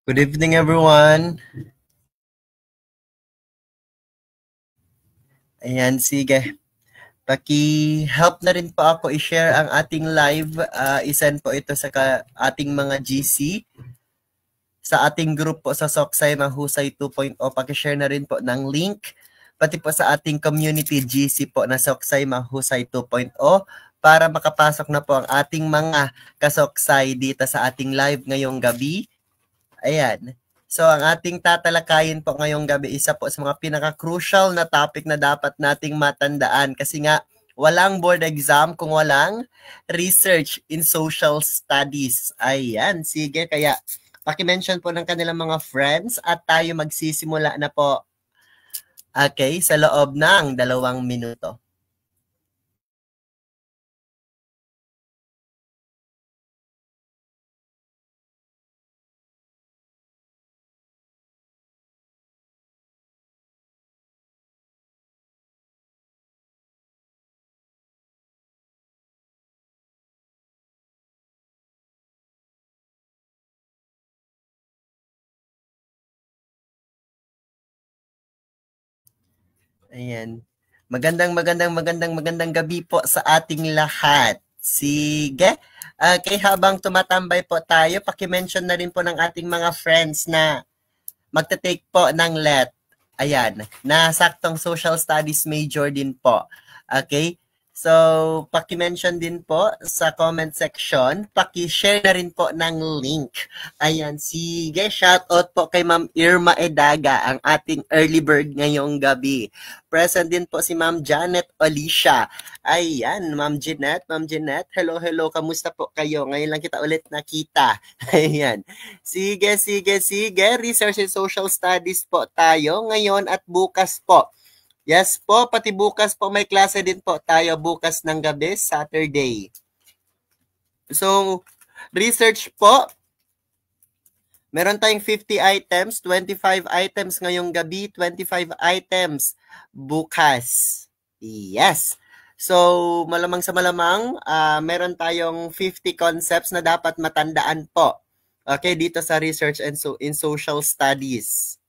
Good evening, everyone. Ayan, sige. Paki-help na rin po ako i-share ang ating live. Isend po ito sa ating mga GC. Sa ating group po sa Soksay Mahusay 2.0. Paki-share na rin po ng link. Pati po sa ating community GC po na Soksay Mahusay 2.0 para makapasok na po ang ating mga kasoksay dito sa ating live ngayong gabi. Ayan. So, ang ating tatalakayin po ngayong gabi, isa po sa mga pinaka-crucial na topic na dapat nating matandaan kasi nga, walang board exam kung walang research in social studies. Ayan, sige. Kaya, paki-mention po ng kanilang mga friends at tayo magsisimula na po. Okay, sa loob ng 2 minuto. Ayan. Magandang gabi po sa ating lahat. Sige. Okay, habang tumatambay po tayo, paki-mention na rin po ng ating mga friends na magte-take po ng LET. Ayan, na saktong social studies major din po. Okay? So, paki-mention din po sa comment section, paki-share na rin po ng link. Ayan, sige, shoutout po kay Ma'am Irma Edaga, ang ating early bird ngayong gabi. Present din po si Ma'am Janet Alicia. Ayan, Ma'am Jeanette, hello, kamusta po kayo? Ngayon lang kita ulit nakita. Ayan. Sige. Research and Social Studies po tayo ngayon at bukas po. Yes po, pati bukas po may klase din po tayo bukas ng gabi, Saturday. So, research po, meron tayong 50 items, 25 items ngayong gabi, 25 items bukas. Yes. So, malamang sa malamang, meron tayong 50 concepts na dapat matandaan po. Okay, dito sa research and in social studies.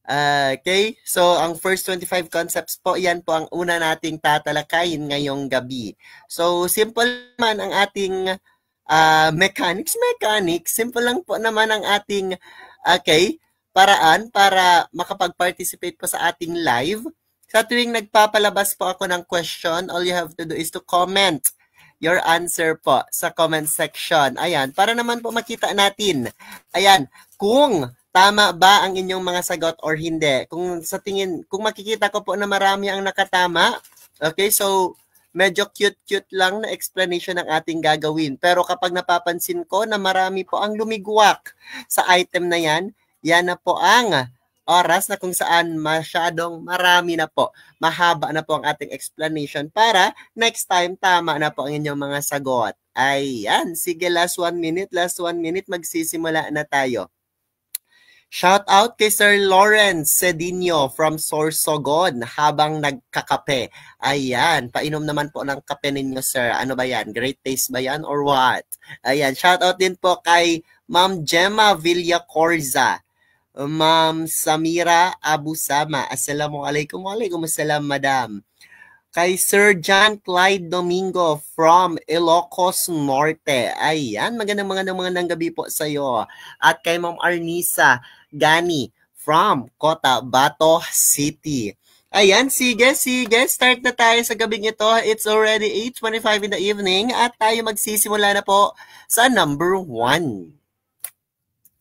Okay, so ang first 25 concepts po, yan po ang una nating tatalakayin ngayong gabi. So, simple naman ang ating mechanics. Simple lang po naman ang ating, okay, paraan para makapag-participate po sa ating live. Sa tuwing nagpapalabas po ako ng question, all you have to do is to comment your answer po sa comment section. Ayan, para naman po makita natin. Ayan, kung tama ba ang inyong mga sagot or hindi. Kung sa tingin, kung makikita ko po na marami ang nakatama, okay, so medyo cute lang na explanation ng ating gagawin. Pero kapag napapansin ko na marami po ang lumigwak sa item na yan na po ang oras na kung saan masyadong marami na po. Mahaba na po ang ating explanation para next time tama na po ang inyong mga sagot. Ayan, sige, last 1 minute, magsisimula na tayo. Shout out kay Sir Lawrence Cedinho from Sorsogon habang nagkakape. Ayan, painom naman po ng kape ninyo, sir. Ano ba yan? Great taste ba yan or what? Ayan, shout out din po kay Ma'am Gemma Villacorza. Ma'am Samira Abusama. Assalamualaikum. Waalaikumsalam, madam. Kay Sir John Clyde Domingo from Ilocos Norte. Ayan, magandang gabi po sa iyo. At kay Ma'am Arnisa Gani from Cotabato City. Ayan, sige. Start na tayo sa gabing ito. It's already 8:25 in the evening at tayo magsisimula na po sa number 1.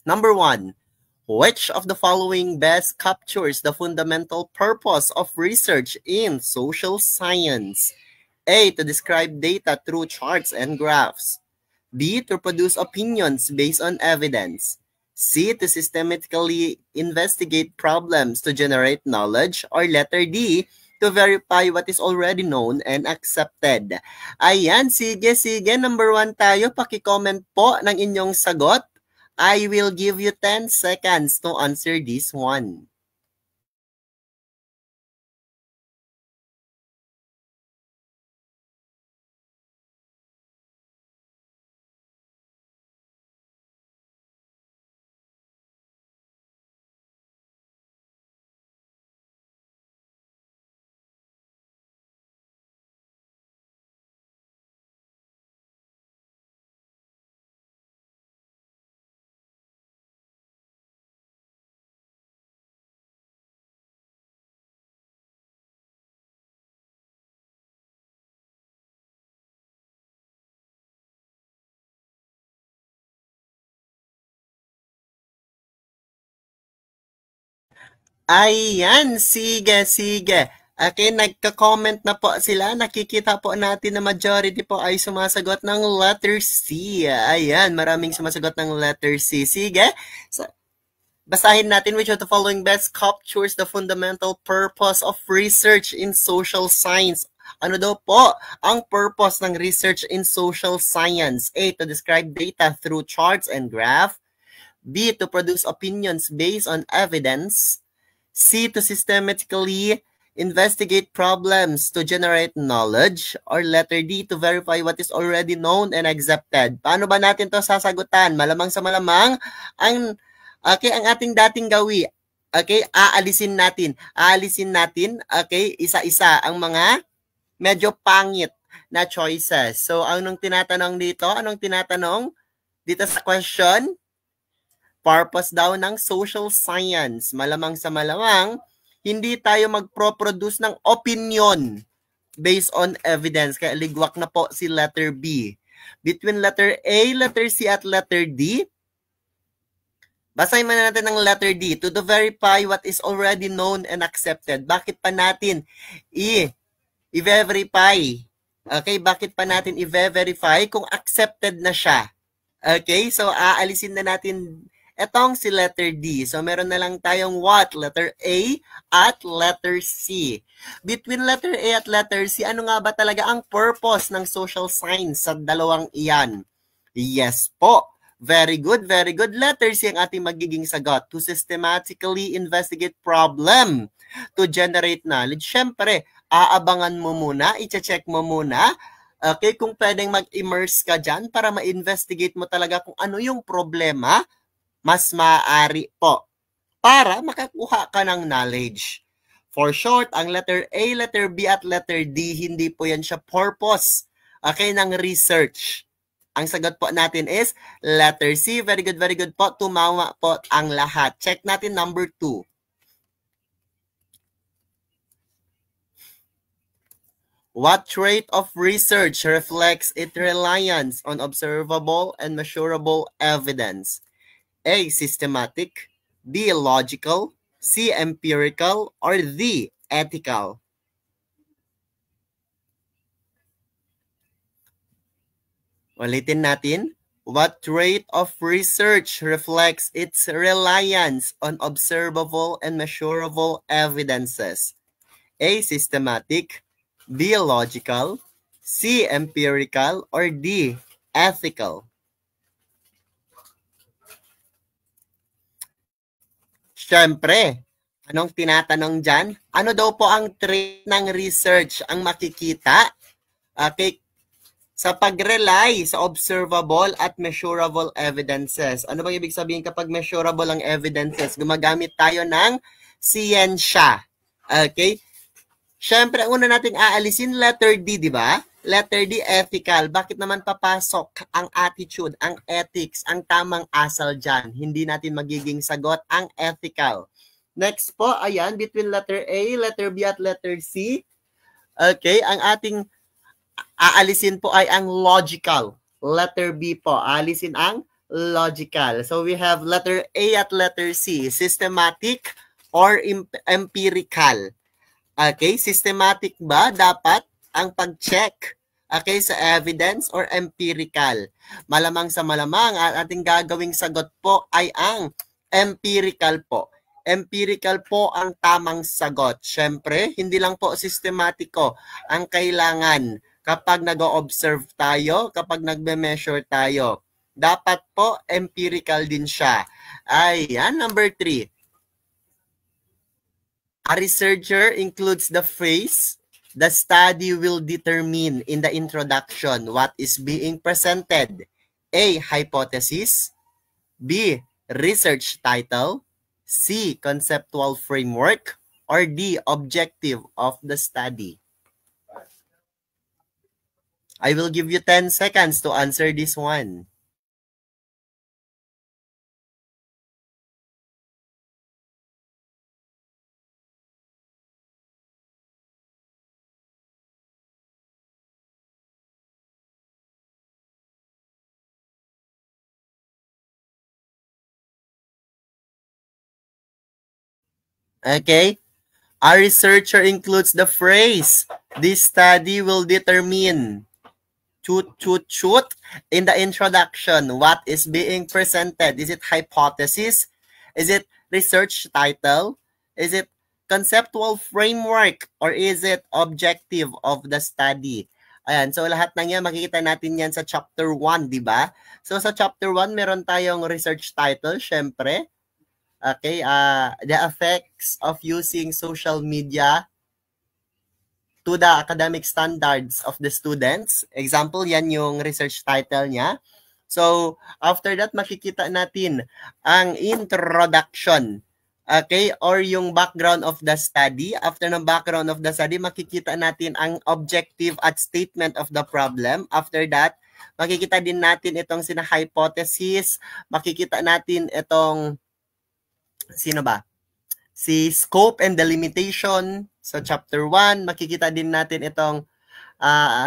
Number 1. Which of the following best captures the fundamental purpose of research in social science? A. To describe data through charts and graphs. B. To produce opinions based on evidence. C. To systematically investigate problems to generate knowledge. Or letter D. To verify what is already known and accepted. Ayan, sige. Number 1 tayo. Paki-comment po ng inyong sagot. I will give you 10 seconds to answer this one. Ayan, sige, sige. Okay, nagka-comment na po sila. Nakikita po natin na majority po ay sumasagot ng letter C. Ayan, maraming sumasagot ng letter C. Sige, basahin natin which of the following best captures the fundamental purpose of research in social science. Ano daw po ang purpose ng research in social science? A. To describe data through charts and graph. B. To produce opinions based on evidence. C. To systematically investigate problems to generate knowledge. Or letter D. To verify what is already known and accepted. Paano ba natin to sasagutan? Malamang sa malamang, ang ating dating gawi. Okay, aalisin natin. Okay, isa-isa ang mga medyo pangit na choices. So, anong tinatanong dito? Anong tinatanong dito sa question? Purpose daw ng social science. Malamang sa malamang, hindi tayo magpro-produce ng opinion based on evidence. Kaya ligwak na po si letter B. Between letter A, letter C, at letter D, basahin muna natin ng letter D. To verify what is already known and accepted. Bakit pa natin i-verify? Okay, bakit pa natin i-verify kung accepted na siya? Okay, so aalisin na natin etong si letter D. So meron na lang tayong what? Letter A at letter C. Between letter A at letter C, ano nga ba talaga ang purpose ng social science sa dalawang iyan? Yes po. Very good, very good. Letter C ang ating magiging sagot. To systematically investigate problem to generate knowledge. Siyempre, aabangan mo muna, i-check mo muna. Okay, kung pwedeng mag-immerse ka dyan para ma-investigate mo talaga kung ano yung problema, mas maaari po para makakuha ka ng knowledge. For short, ang letter A, letter B, at letter D, hindi po yan siya purpose ng research. Ang sagot po natin is letter C. Very good po. Tumawa po ang lahat. Check natin number 2. What trait of research reflects its reliance on observable and measurable evidence? A. Systematic. B. Logical. C. Empirical. Or D. Ethical. Ulitin natin. What trait of research reflects its reliance on observable and measurable evidences? A. Systematic. B. Logical. C. Empirical. Or D. Ethical. Siyempre, anong tinatanong dyan? Ano daw po ang trait ng research ang makikita? Okay, sa pag-rely sa observable at measurable evidences. Ano bang ibig sabihin kapag measurable ang evidences? Gumagamit tayo ng siyensya. Okay? Siyempre, una nating aalisin letter D, di ba? Letter D, ethical. Bakit naman papasok ang attitude, ang ethics, ang tamang asal dyan? Hindi natin magiging sagot ang ethical. Next po, ayan, between letter A, letter B, at letter C. Okay, ang ating aalisin po ay ang logical. Letter B po, aalisin ang logical. So we have letter A at letter C, systematic or empirical. Okay, systematic ba dapat ang pag-check? Okay, sa evidence or empirical? Malamang sa malamang, ang ating gagawing sagot po ay ang empirical po. Empirical po ang tamang sagot. Siyempre, hindi lang po sistematiko ang kailangan kapag nag-observe tayo, kapag nagme-measure tayo. Dapat po empirical din siya. Ayan, number 3. A researcher includes the phrase, the study will determine in the introduction what is being presented. A. Hypothesis. B. Research title. C. Conceptual framework. Or D. Objective of the study. I will give you 10 seconds to answer this one. Okay? A researcher includes the phrase, this study will determine, shoot, in the introduction, what is being presented. Is it hypothesis? Is it research title? Is it conceptual framework? Or is it objective of the study? Ayan, so lahat ng yan, makikita natin yan sa chapter 1, di ba? So sa chapter 1, meron tayong research title, syempre. Okay, the effects of using social media to the academic standards of the students. Example, yan yung research title niya. So, after that, makikita natin ang introduction. Okay? Or yung background of the study. After ng background of the study, makikita natin ang objective at statement of the problem. After that, makikita din natin itong sina-hypothesis. Makikita natin itong, sino ba? Si scope and delimitation. So, chapter 1, makikita din natin itong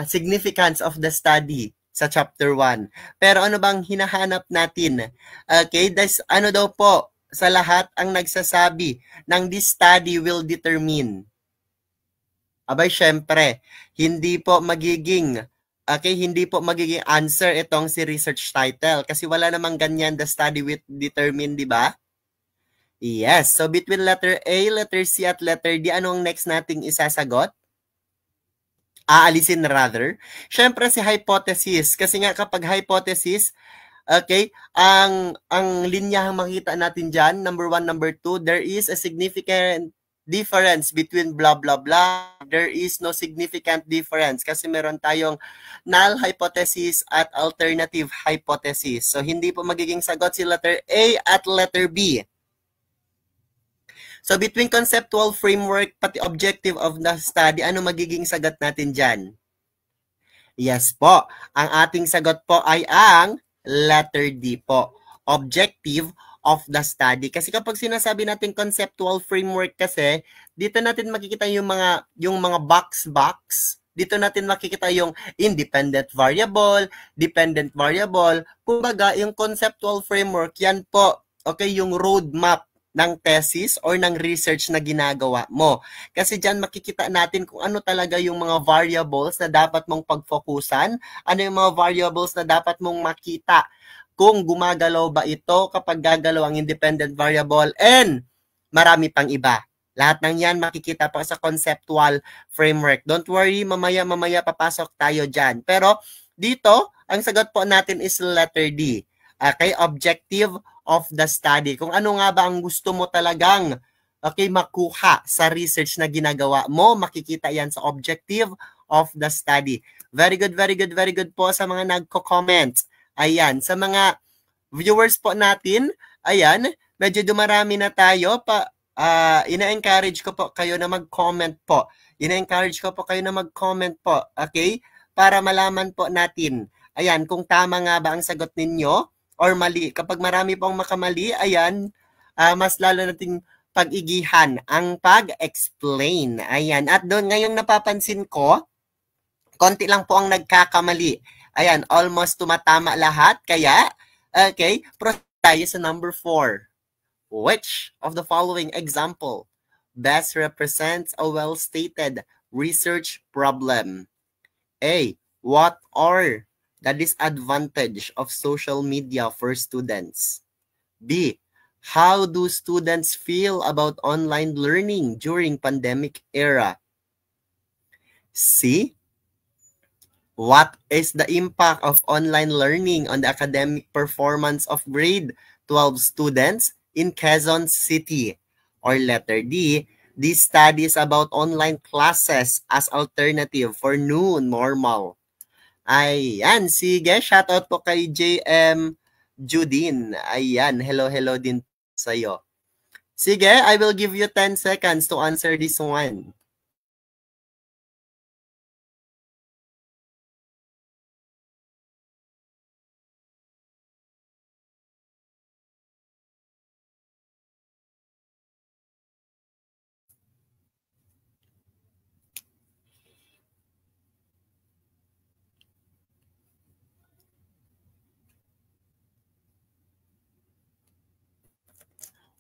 significance of the study sa chapter 1. Pero ano bang hinahanap natin? Okay, ano daw po sa lahat ang nagsasabi ng this study will determine? Abay, syempre, hindi po magiging answer itong si research title kasi wala namang ganyan the study will determine, di ba? Yes. So, between letter A, letter C, at letter D, anong next nating isasagot? Aalisin rather. Syempre si hypothesis. Kasi nga kapag hypothesis, okay, ang linyahang makita natin dyan, number 1, number 2, there is a significant difference between blah, blah, blah. There is no significant difference kasi meron tayong null hypothesis at alternative hypothesis. So, hindi po magiging sagot si letter A at letter B. So, between conceptual framework pati objective of the study, ano magiging sagot natin dyan? Yes po. Ang ating sagot po ay ang letter D po. Objective of the study. Kasi kapag sinasabi natin conceptual framework kasi, dito natin makikita yung mga box. Dito natin makikita yung independent variable, dependent variable. Kumbaga, yung conceptual framework, yan po, okay, yung roadmap ng thesis or ng research na ginagawa mo. Kasi dyan makikita natin kung ano talaga yung mga variables na dapat mong pagfokusan, ano yung mga variables na dapat mong makita kung gumagalaw ba ito kapag gagalaw ang independent variable, and marami pang iba. Lahat ng yan makikita pa sa conceptual framework. Don't worry, mamaya papasok tayo dyan. Pero dito, ang sagot po natin is letter D. Okay, objective of the study. Kung ano nga ba ang gusto mo talagang makuha sa research na ginagawa mo, makikita yan sa objective of the study. Very good po sa mga nagko-comment. Ayan, sa mga viewers po natin, ayan, medyo dumarami na tayo. Ina-encourage ko po kayo na mag-comment po. Okay? Para malaman po natin, ayan, kung tama nga ba ang sagot ninyo or mali. Kapag marami pong makamali, ayan, mas lalo nating pag-igihan ang pag-explain. Ayan, at doon ngayong napapansin ko, konti lang po ang nagkakamali. Ayan, almost tumatama lahat. Kaya, okay, proceed tayo sa number 4. Which of the following example best represents a well-stated research problem? A. What are the disadvantage of social media for students? B. How do students feel about online learning during pandemic era? C. What is the impact of online learning on the academic performance of grade 12 students in Quezon City? Or letter D, these studies about online classes as alternative for new normal. Ayan, sige, shoutout po kay JM Judin. Ayan, hello din sa'yo. Sige, I will give you 10 seconds to answer this one.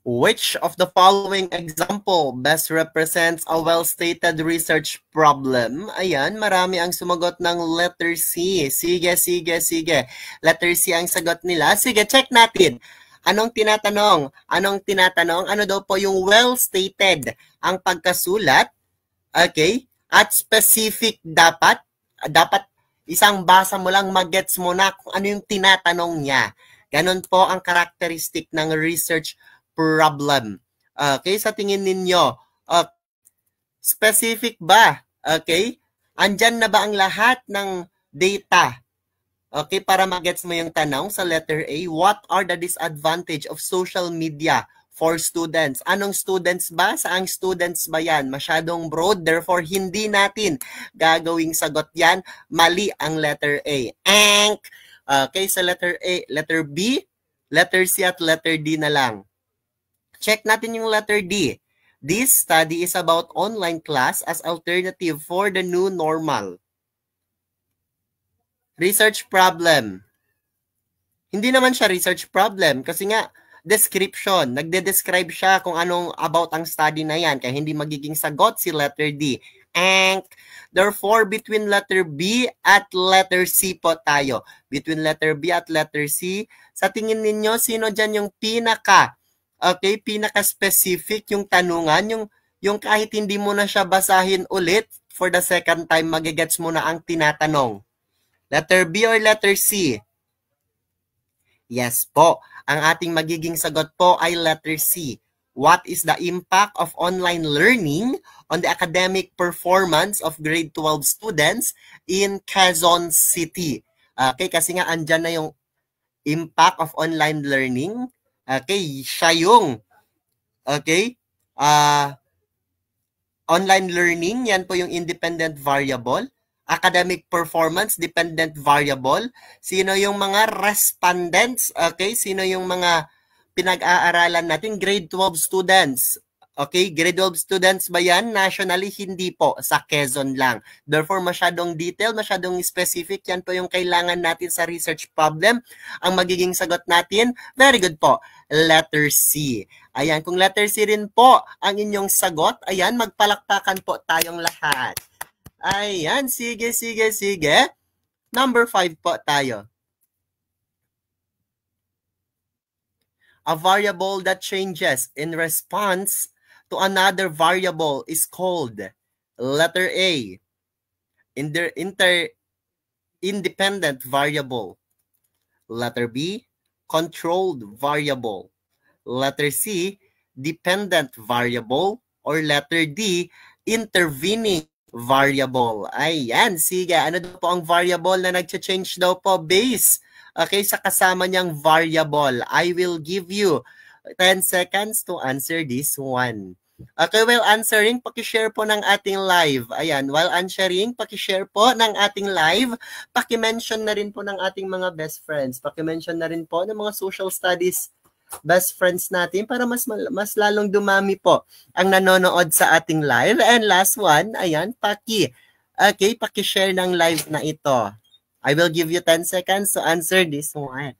Which of the following example best represents a well-stated research problem? Ayan, marami ang sumagot ng letter C. Sige, sige, sige. Letter C ang sagot nila. Sige, check natin. Anong tinatanong? Anong tinatanong? Ano daw po yung well-stated? Ang pagkasulat, okay? At specific dapat isang basa mo lang mag-gets mo na kung ano yung tinatanong niya. Ganon po ang characteristic ng research problem. Okay, sa tingin ninyo, specific ba? Okay? Andyan na ba ang lahat ng data? Okay, para mag-gets mo yung tanong sa letter A, what are the disadvantage of social media for students? Anong students ba? Saang students ba yan? Masyadong broad, therefore hindi natin gagawing sagot yan. Mali ang letter A. Okay, sa letter A, letter B, letter C at letter D na lang. Check natin yung letter D. This study is about online class as alternative for the new normal. Research problem. Hindi naman siya research problem kasi nga description. Nagde-describe siya kung anong about ang study na yan kaya hindi magiging sagot si letter D. Therefore, between letter B at letter C po tayo. Between letter B at letter C, sa tingin ninyo, sino dyan yung pinaka-specific yung tanungan, yung kahit hindi mo na siya basahin ulit, for the second time, magigets mo na ang tinatanong. Letter B or letter C? Yes po. Ang ating magiging sagot po ay letter C. What is the impact of online learning on the academic performance of grade 12 students in Quezon City? Okay, kasi nga andyan na yung impact of online learning. Okay, siya yung online learning, yan po yung independent variable. Academic performance, dependent variable. Sino yung mga respondents? Okay, sino yung mga pinag-aaralan natin? Grade 12 students. Okay, grade 12 students ba yan? Nationally, hindi po. Sa Quezon lang. Therefore, masyadong detail, masyadong specific. Yan po yung kailangan natin sa research problem. Ang magiging sagot natin, very good po, letter C. Ayan, kung letter C rin po ang inyong sagot, ayan, magpalakpakan po tayong lahat. Ayan, sige, sige, sige. Number 5 po tayo. A variable that changes in response to another variable is called letter A, independent variable. Letter B, controlled variable. Letter C, dependent variable. Or letter D, intervening variable. Ayan, sige. Ano daw po ang variable na nag-change daw po? Base. Okay, sa kasama niyang variable. I will give you 10 seconds to answer this one. Okay, while answering, pakishare po ng ating live. Ayan, while answering, pakishare po ng ating live. Pakimention na rin po ng ating mga best friends. Pakimention na rin po ng mga social studies best friends natin para mas lalong dumami po ang nanonood sa ating live. And last one, ayan, pakishare ng live na ito. I will give you 10 seconds to answer this one.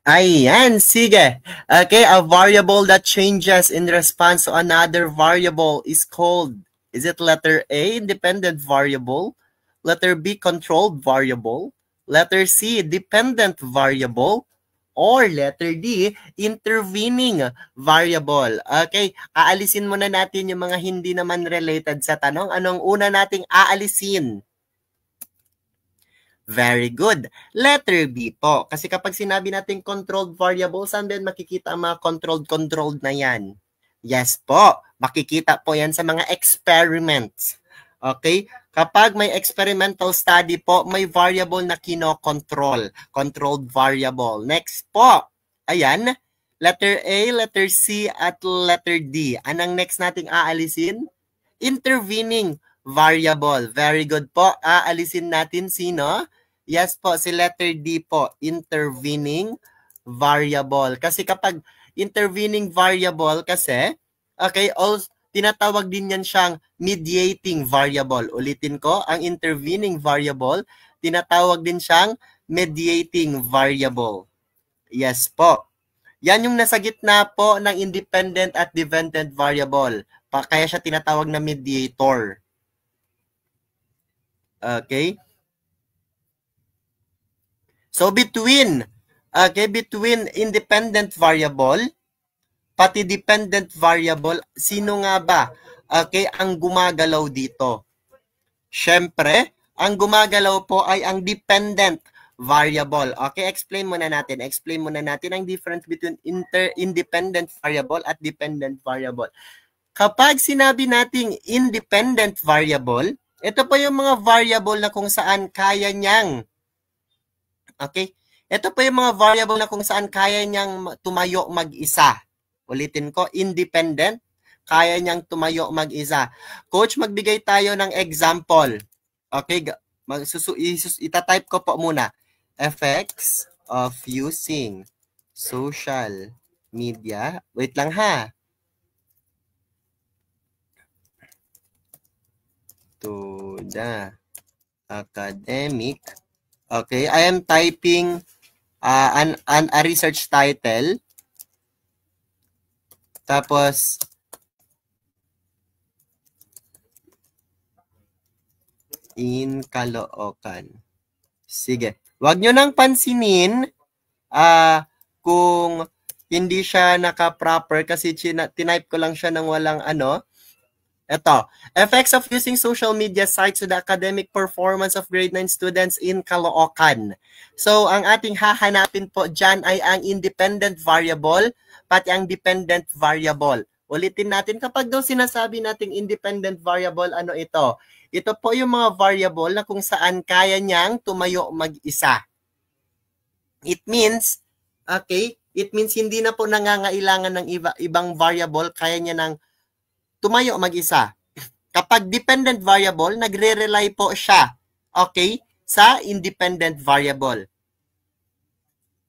Ayan, sige. Okay, a variable that changes in response to another variable is called, is it letter A, independent variable? Letter B, controlled variable? Letter C, dependent variable? Or letter D, intervening variable? Okay, aalisin muna natin yung mga hindi naman related sa tanong. Anong una nating aalisin? Very good. Letter B po. Kasi kapag sinabi natin controlled variable, saan din makikita ang mga controlled na yan? Yes po. Makikita po yan sa mga experiments. Okay? Kapag may experimental study po, may variable na kinokontrol. Controlled variable. Next po. Ayan. Letter A, letter C, at letter D. Anong next nating aalisin? Intervening variable. Very good po. Aalisin natin sino? Yes po, si letter D po. Intervening variable. Kasi kapag intervening variable kasi, okay, also, tinatawag din yan siyang mediating variable. Ulitin ko, ang intervening variable, tinatawag din siyang mediating variable. Yes po. Yan yung nasa gitna po ng independent at dependent variable. Kaya siya tinatawag na mediator. Okay? So between independent variable pati dependent variable, sino nga ba okay ang gumagalaw dito? Syempre, ang gumagalaw po ay ang dependent variable. Okay, explain muna natin. Explain muna natin ang difference between independent variable at dependent variable. Kapag sinabi nating independent variable, ito po yung mga variable na kung saan kaya niyang, okay, ito po yung mga variable na kung saan kaya niyang tumayo mag-isa. Ulitin ko, independent, kaya niyang tumayo mag-isa. Coach, magbigay tayo ng example. Okay, itatype ko po muna. Effects of using social media. Wait lang ha. To the academic. Okay, I am typing a research title. Tapos, in Caloocan. Sige. Huwag nyo nang pansinin kung hindi siya naka-proper kasi tinype ko lang siya ng walang ano. Ito. Effects of using social media sites to the academic performance of grade 9 students in Caloocan. So, ang ating hahanapin po dyan ay ang independent variable pati ang dependent variable. Ulitin natin, kapag daw sinasabi nating independent variable, ano ito? Ito po yung mga variable na kung saan kaya niyang tumayo mag-isa. It means, okay, it means hindi na po nangangailangan ng ibang variable, kaya niya nang tumayo mag-isa. Kapag dependent variable, nagre-rely po siya, okay, sa independent variable.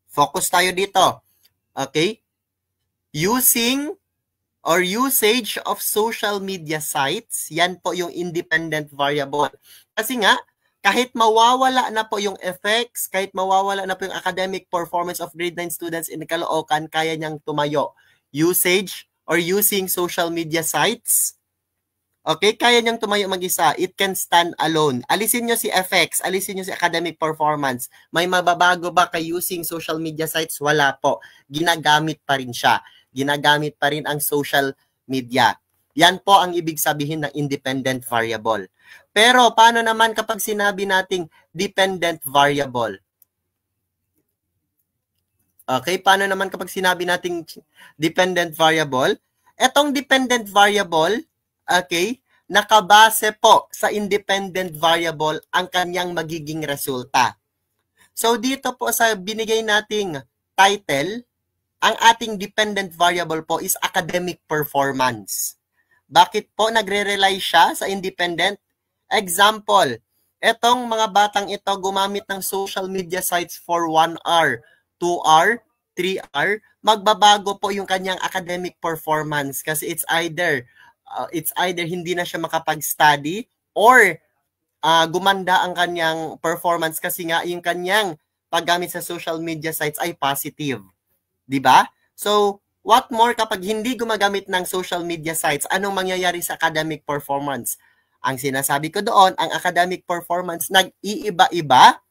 Focus tayo dito. Okay? Using or usage of social media sites, yan po yung independent variable. Kasi nga, kahit mawawala na po yung effects, kahit mawawala na po yung academic performance of grade 9 students in Caloocan, kaya niyang tumayo. Usage or using social media sites, okay, kaya niyang tumayo mag-isa. It can stand alone. Alisin nyo si effects, alisin nyo si academic performance. May mababago ba kay using social media sites? Wala po. Ginagamit pa rin siya. Ginagamit pa rin ang social media. Yan po ang ibig sabihin ng independent variable. Pero paano naman kapag sinabi nating dependent variable? Okay, paano naman kapag sinabi nating dependent variable? Etong dependent variable, okay, nakabase po sa independent variable ang kanyang magiging resulta. So dito po sa binigay nating title, ang ating dependent variable po is academic performance. Bakit po nagre-rely siya sa independent? Example, etong mga batang ito gumamit ng social media sites for 1 hour, 2 hour, 3 hour, magbabago po yung kanyang academic performance kasi it's either hindi na siya makapag-study or gumanda ang kanyang performance kasi nga yung kanyang paggamit sa social media sites ay positive. 'Di ba? So, what more kapag hindi gumagamit ng social media sites, anong mangyayari sa academic performance? Ang sinasabi ko doon, ang academic performance nag-iiba-iba,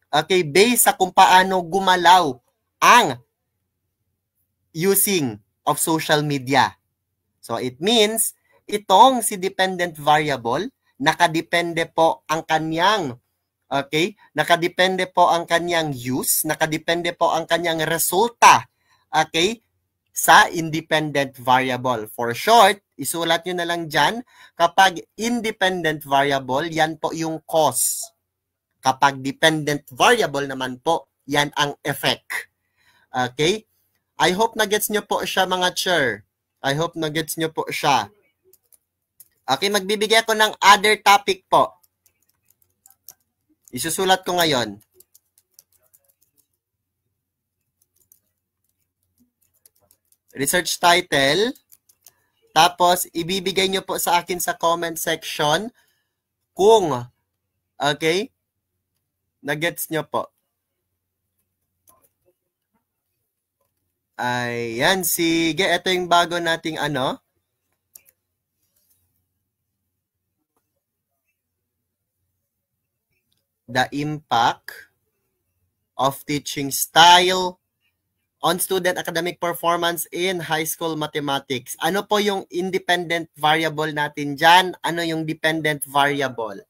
okay, based sa kung paano gumalaw ang using of social media. So, it means, itong si dependent variable, nakadepende po ang kanyang, okay, nakadepende po ang kanyang use, nakadepende po ang kanyang resulta, okay, sa independent variable. For short, isulat nyo na lang dyan, kapag independent variable, yan po yung cause. Kapag dependent variable naman po, yan ang effect. Okay? I hope na-gets nyo po siya mga chair. I hope na-gets nyo po siya. Okay, magbibigay ako ng other topic po. Isusulat ko ngayon. Research title. Tapos, ibibigay nyo po sa akin sa comment section kung, okay, na-gets nyo po. Ayan, sige. Ito yung bago nating ano. The impact of teaching style on student academic performance in high school mathematics. Ano po yung independent variable natin dyan? Ano yung dependent variable?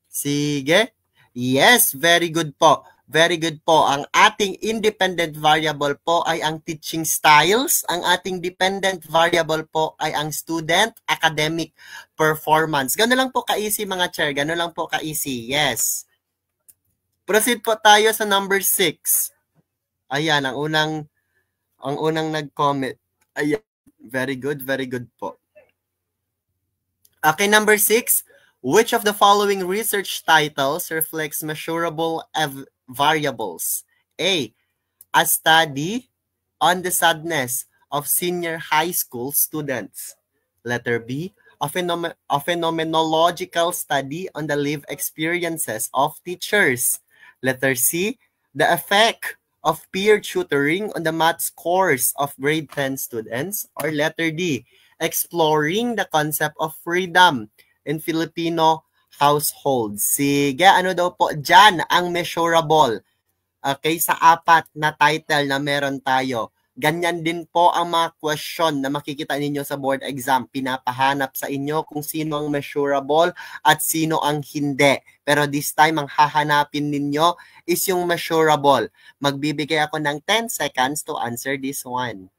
Sige. Yes, very good po. Very good po. Ang ating independent variable po ay ang teaching styles. Ang ating dependent variable po ay ang student academic performance. Gano'n lang po ka-easy mga chair. Gano'n lang po ka-easy. Yes. Proceed po tayo sa number 6. Ayan, ang unang nag-comment. Ayan. Very good po. Okay, number 6. Which of the following research titles reflects measurable variables? A study on the sadness of senior high school students. Letter B, a phenomenological study on the lived experiences of teachers. Letter C, the effect of peer tutoring on the math scores of grade 10 students. Or letter D, exploring the concept of freedom in Filipino households. Sige, ano daw po dyan ang measurable? Okay, sa 4 na title na meron tayo. Ganyan din po ang mga question na makikita ninyo sa board exam. Pinapahanap sa inyo kung sino ang measurable at sino ang hindi. Pero this time, ang hahanapin ninyo is yung measurable. Magbibigay ako ng 10 seconds to answer this one.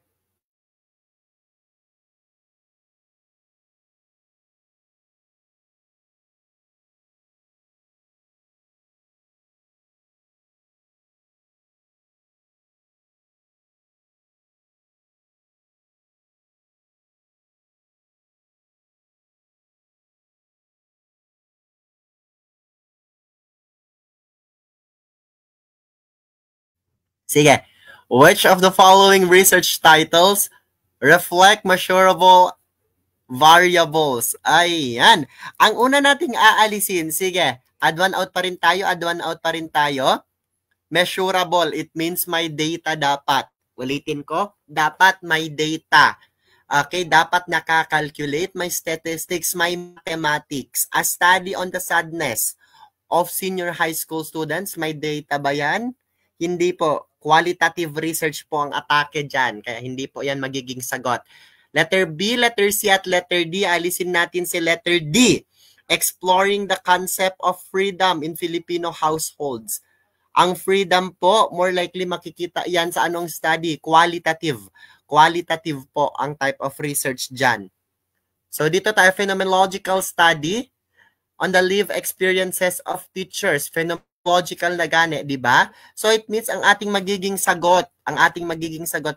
Sige. Which of the following research titles reflect measurable variables? Ayan. Ang una nating aalisin, sige, add one out pa rin tayo. Measurable, it means may data dapat. Ulitin ko, dapat may data. Okay, dapat nakakalculate, may statistics, may mathematics. A study on the sadness of senior high school students, may data ba yan? Hindi po. Qualitative research po ang atake dyan. Kaya hindi po yan magiging sagot. Letter B, letter C, at letter D. Alisin natin si letter D. Exploring the concept of freedom in Filipino households. Ang freedom po, more likely makikita yan sa anong study? Qualitative. Qualitative po ang type of research dyan. So dito tayo, phenomenological study on the lived experiences of teachers. Phenomenological na gani, di ba? So it means ang ating magiging sagot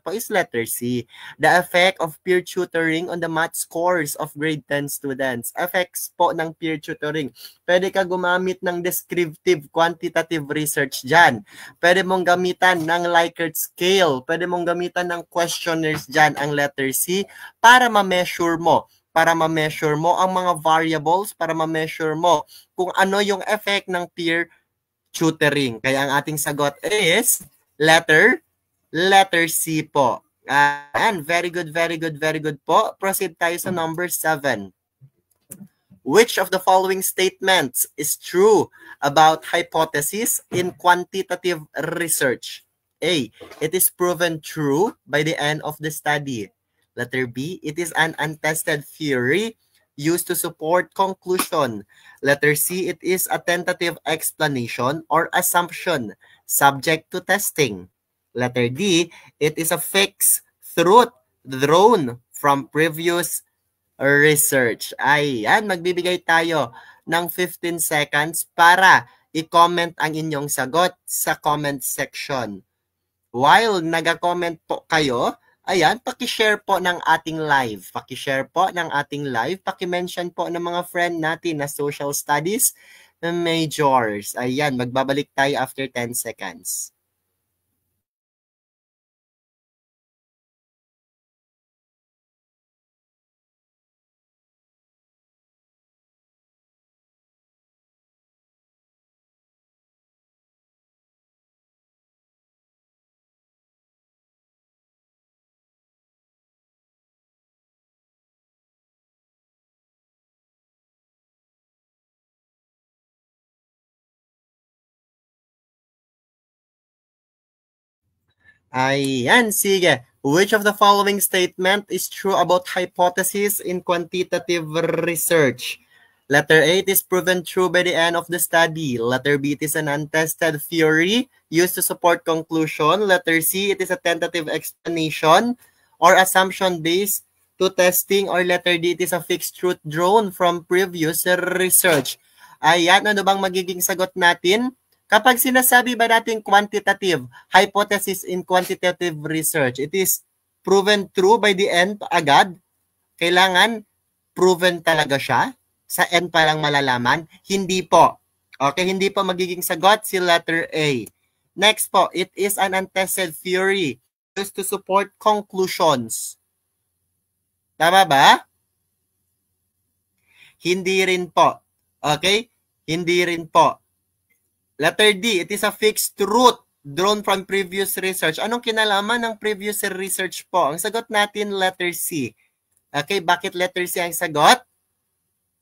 po is letter C. The effect of peer tutoring on the math scores of grade 10 students. Effects po ng peer tutoring. Pwede ka gumamit ng descriptive quantitative research dyan. Pwede mong gamitan ng Likert scale. Pwede mong gamitan ng questionnaires dyan, ang letter C, para ma-measure mo ang mga variables, para ma-measure mo kung ano yung effect ng peer tutoring. Kaya ang ating sagot is letter C po. And very good po. Proceed tayo sa number 7. Which of the following statements is true about hypothesis in quantitative research? A, it is proven true by the end of the study. Letter B, it is an untested theory used to support conclusion. Letter C, it is a tentative explanation or assumption subject to testing. Letter D, it is a fixed truth drawn from previous research. Ayan, magbibigay tayo ng 15 seconds para i-comment ang inyong sagot sa comment section. while naga-comment po kayo, ayan, paki-share po ng ating live. Paki-share po ng ating live. Paki-mention po ng mga friend natin na social studies majors. Ayan, magbabalik tayo after 10 seconds. Ayan, sige. Which of the following statement is true about hypothesis in quantitative research? Letter A, it is proven true by the end of the study. Letter B, it is an untested theory used to support conclusion. Letter C, it is a tentative explanation or assumption based to testing. Or letter D, it is a fixed truth drawn from previous research. Ayan, ano bang magiging sagot natin? Kapag sinasabi ba natin quantitative, hypothesis in quantitative research, it is proven true by the end agad? Kailangan proven talaga siya? Sa end pa lang malalaman? Hindi po. Okay, hindi po magiging sagot si letter A. Next po, it is an untested theory used to support conclusions. Tama ba? Hindi rin po. Okay? Hindi rin po. Letter D, it is a fixed truth drawn from previous research. Anong kinalaman ng previous research po? Ang sagot natin, letter C. Okay, bakit letter C ang sagot?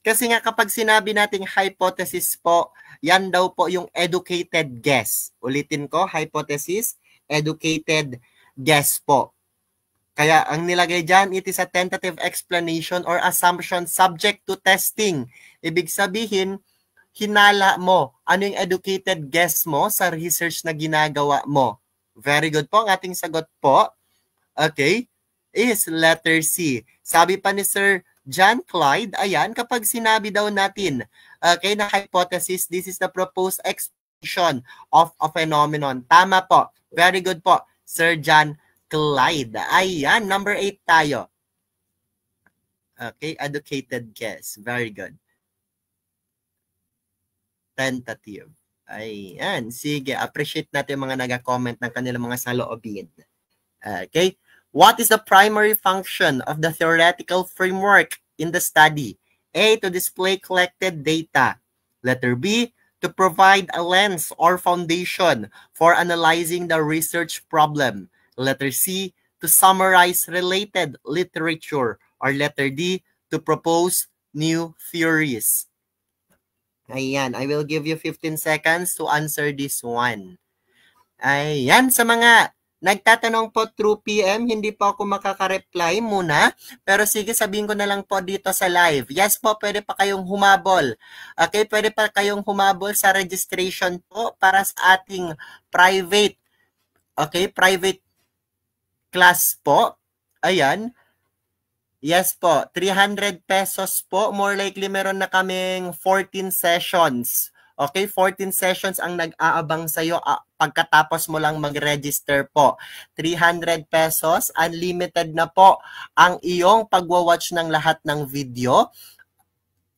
Kasi nga kapag sinabi nating hypothesis po, yan daw po yung educated guess. Ulitin ko, hypothesis, educated guess po. Kaya ang nilagay dyan, it is a tentative explanation or assumption subject to testing. Ibig sabihin, hinala mo, ano yung educated guess mo sa research na ginagawa mo. Very good po. Ang ating sagot po, okay, is letter C. Sabi pa ni Sir John Clyde, ayan, kapag sinabi daw natin, okay, na hypothesis, this is the proposed explanation of a phenomenon. Tama po. Very good po, Sir John Clyde. Ayan, number 8 tayo. Okay, educated guess. Very good. Tentative. Ayan. Sige, appreciate natin mga nag-comment ng kanilang mga saloobin. Okay. What is the primary function of the theoretical framework in the study? A, to display collected data. Letter B, to provide a lens or foundation for analyzing the research problem. Letter C, to summarize related literature. Or letter D, to propose new theories. Ayan, I will give you 15 seconds to answer this one. Ayan, sa mga nagtatanong po through PM, hindi po ako makaka-reply muna. Pero sige, sabihin ko na lang po dito sa live. Yes po, pwede pa kayong humabol. Okay, pwede pa kayong humabol sa registration po para sa ating private, okay, private class po. Ayan. Yes po, 300 pesos po. More likely meron na kaming 14 sessions. Okay, 14 sessions ang nag-aabang sa'yo pagkatapos mo lang mag-register po. 300 pesos, unlimited na po ang iyong pagwa-watch ng lahat ng video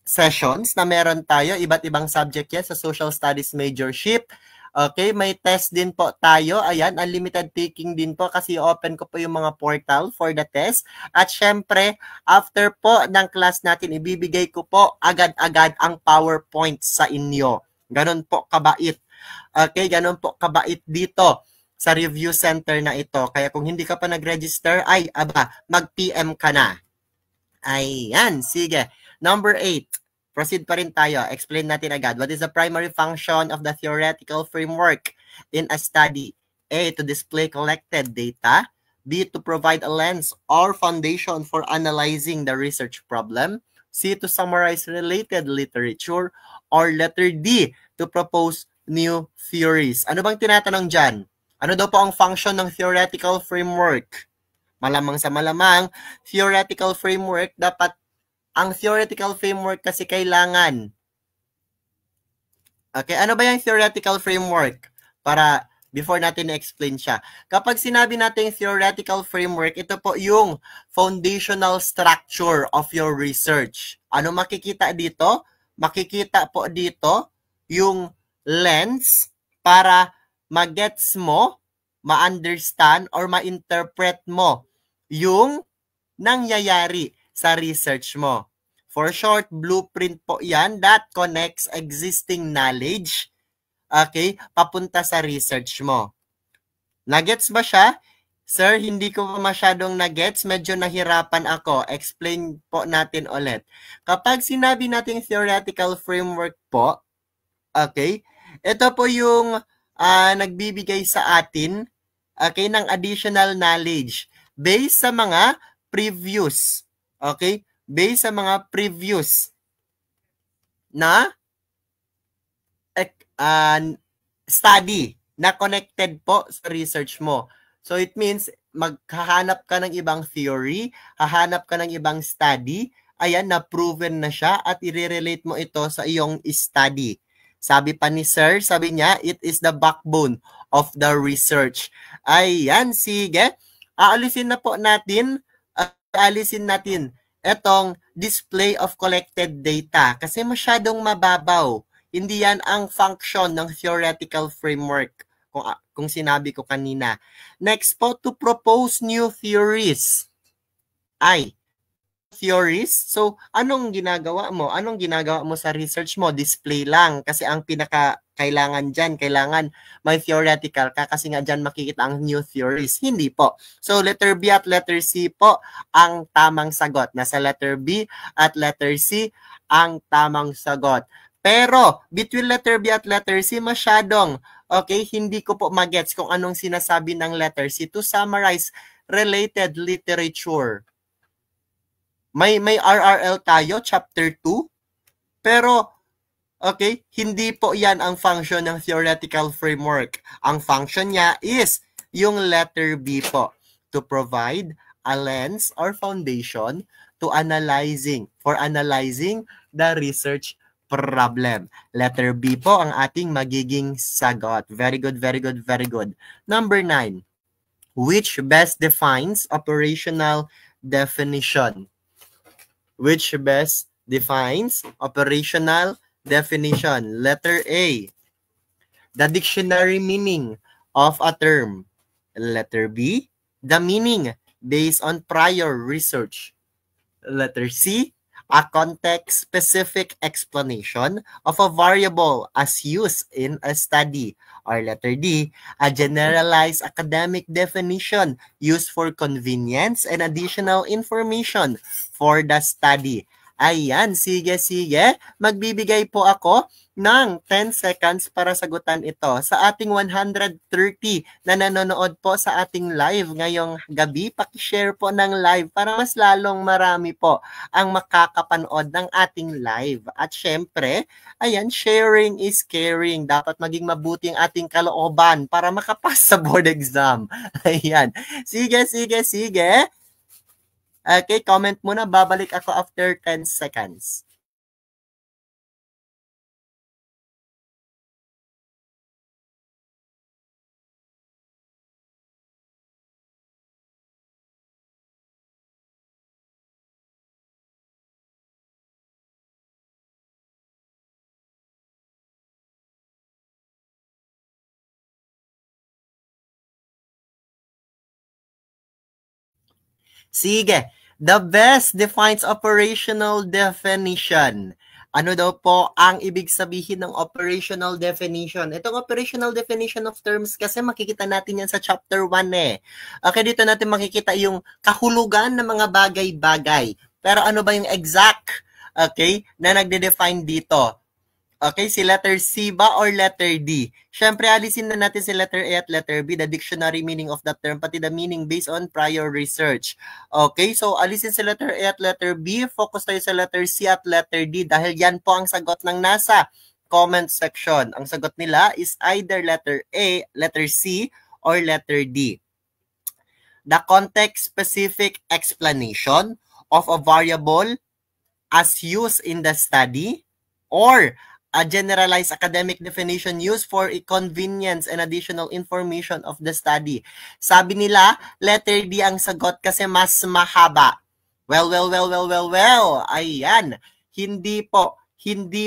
sessions na meron tayo. Iba't ibang subject yan sa Social Studies Majorship. Okay, may test din po tayo. Ayan, unlimited taking din po kasi open ko po yung mga portal for the test. At syempre, after po ng class natin, ibibigay ko po agad-agad ang PowerPoint sa inyo. Ganon po kabait. Okay, ganon po kabait dito sa review center na ito. Kaya kung hindi ka pa nag-register, ay aba, mag-PM ka na. Ayan, sige. Number 8. Proceed pa rin tayo. Explain natin agad. What is the primary function of the theoretical framework in a study? A, to display collected data. B, to provide a lens or foundation for analyzing the research problem. C, to summarize related literature. Or letter D, to propose new theories. Ano bang tinatanong dyan? Ano daw po ang function ng theoretical framework? Malamang sa malamang, theoretical framework, dapat ang theoretical framework kasi kailangan. Okay, ano ba yung theoretical framework? Para before natin na-explain siya. Kapag sinabi natin theoretical framework, ito po yung foundational structure of your research. Ano makikita dito? Makikita po dito yung lens para magets mo, ma-understand, or ma-interpret mo yung nangyayari sa research mo. For short, blueprint po yan that connects existing knowledge, okay, papunta sa research mo. Nagets ba siya? Sir, hindi ko pa masyadong nagets. Medyo nahirapan ako. Explain po natin ulit. Kapag sinabi natin theoretical framework po, okay, ito po yung nagbibigay sa atin, okay, ng additional knowledge based sa mga previous, okay, based sa mga previous na study na connected po sa research mo. So it means maghahanap ka ng ibang theory, hahanap ka ng ibang study, ayan, na proven na siya at i-relate mo ito sa iyong study. Sabi pa ni Sir, sabi niya, it is the backbone of the research. Ayan, sige. Aalisin natin etong display of collected data kasi masyadong mababaw. Hindi yan ang function ng theoretical framework kung sinabi ko kanina. Next po, to propose new theories. Theories. So, anong ginagawa mo? Anong ginagawa mo sa research mo? Display lang. Kasi ang kailangan dyan, kailangan may theoretical ka kasi nga dyan makikita ang new theories. Hindi po. So, letter B at letter C po ang tamang sagot. Nasa letter B at letter C ang tamang sagot. Pero, between letter B at letter C, masyadong, okay, hindi ko po magets kung anong sinasabi ng letter C. To summarize, related literature. May RRL tayo, chapter 2, pero, okay, hindi po yan ang function ng theoretical framework. Ang function niya is yung letter B po, to provide a lens or foundation to analyzing the research problem. Letter B po ang ating magiging sagot. Very good, very good, very good. Number 9, which best defines operational definition? Which best defines operational definition? Letter A, the dictionary meaning of a term. Letter B, the meaning based on prior research. Letter C, a context-specific explanation of a variable as used in a study. Or letter D, a generalized academic definition used for convenience and additional information for the study. Ayan, sige. Magbibigay po ako ng 10 seconds para sagutan ito. Sa ating 130 na nanonood po sa ating live ngayong gabi, pakishare po ng live para mas lalong marami po ang makakapanood ng ating live. At syempre, ayan, sharing is caring. Dapat maging mabuti ang ating kalooban para makapas sa board exam. Ayan. Sige. Okay, comment muna. Babalik ako after 10 seconds. Sige. The best defines operational definition. Ano daw po ang ibig sabihin ng operational definition? Itong operational definition of terms kasi makikita natin yan sa chapter 1 eh. Okay, dito natin makikita yung kahulugan ng mga bagay-bagay. Pero ano ba yung exact, okay, na nagde-define dito? Okay, si letter C ba or letter D? Siyempre, alisin na natin si letter A at letter B, the dictionary meaning of that term, pati the meaning based on prior research. Okay, so alisin si letter A at letter B, focus tayo sa letter C at letter D dahil yan po ang sagot ng nasa comment section. Ang sagot nila is either letter A, letter C, or letter D. The context-specific explanation of a variable as used in the study or a generalized academic definition used for a convenience and additional information of the study. Sabi nila, letter D ang sagot kasi mas mahaba. Well. Ayan. Hindi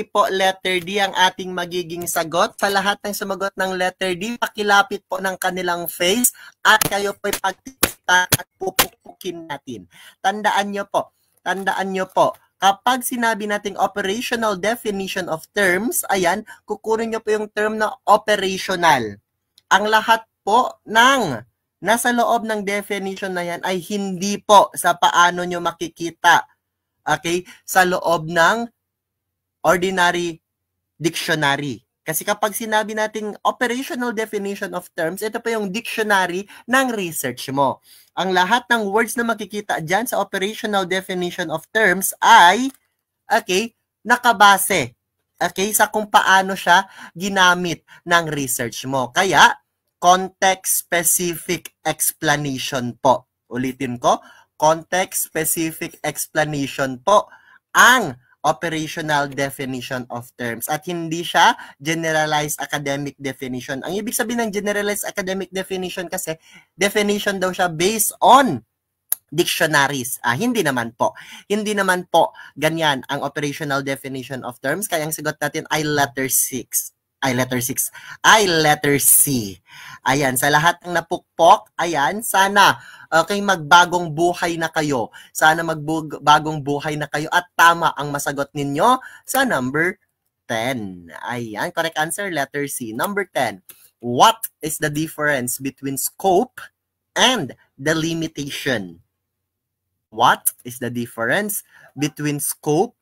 po letter D ang ating magiging sagot. Sa lahat ng sumagot ng letter D, pakilapit po ng kanilang face at kayo po'y pagtita at pupupukin natin. Tandaan nyo po, kapag sinabi nating operational definition of terms, ayan, kukunin nyo po yung term na operational. Ang lahat po ng nasa loob ng definition na yan ay hindi po sa paano nyo makikita, okay, sa loob ng ordinary dictionary. Kasi kapag sinabi nating operational definition of terms, ito pa yung dictionary ng research mo. Ang lahat ng words na makikita dyan sa operational definition of terms ay, okay, nakabase, okay, sa kung paano siya ginamit ng research mo. Kaya, context-specific explanation po. Ulitin ko, context-specific explanation po ang operational definition of terms at hindi siya generalized academic definition. Ang ibig sabihin ng generalized academic definition kasi definition daw siya based on dictionaries. Hindi naman po ganyan ang operational definition of terms. Kaya ang sagot natin ay letter C. Ayan, sa lahat ng napukpok, ayan, sana okay, magbagong buhay na kayo. Sana magbagong buhay na kayo at tama ang masagot ninyo sa number 10. Ayan, correct answer, letter C. Number 10. What is the difference between scope and delimitation? What is the difference between scope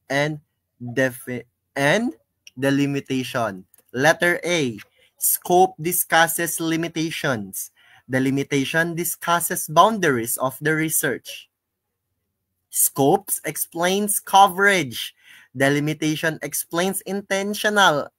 and delimitation? Letter A, scope discusses limitations. Delimitation discusses boundaries of the research. Scopes explains coverage. Delimitation explains intentional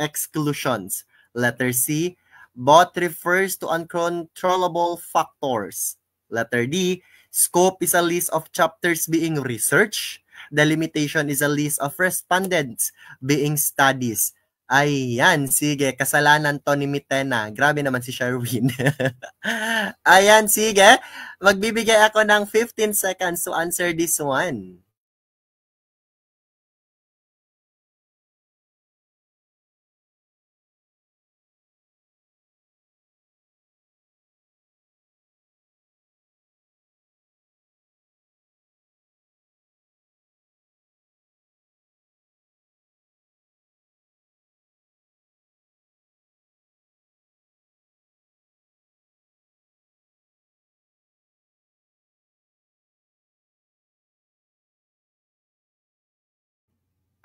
exclusions. Letter C, both refers to uncontrollable factors. Letter D, scope is a list of chapters being researched. Delimitation is a list of respondents being studies. Ayan, sige, kasalanan to ni Mitena. Grabe naman si Sherwin. Ayan, sige. Magbibigay ako ng 15 seconds to answer this one.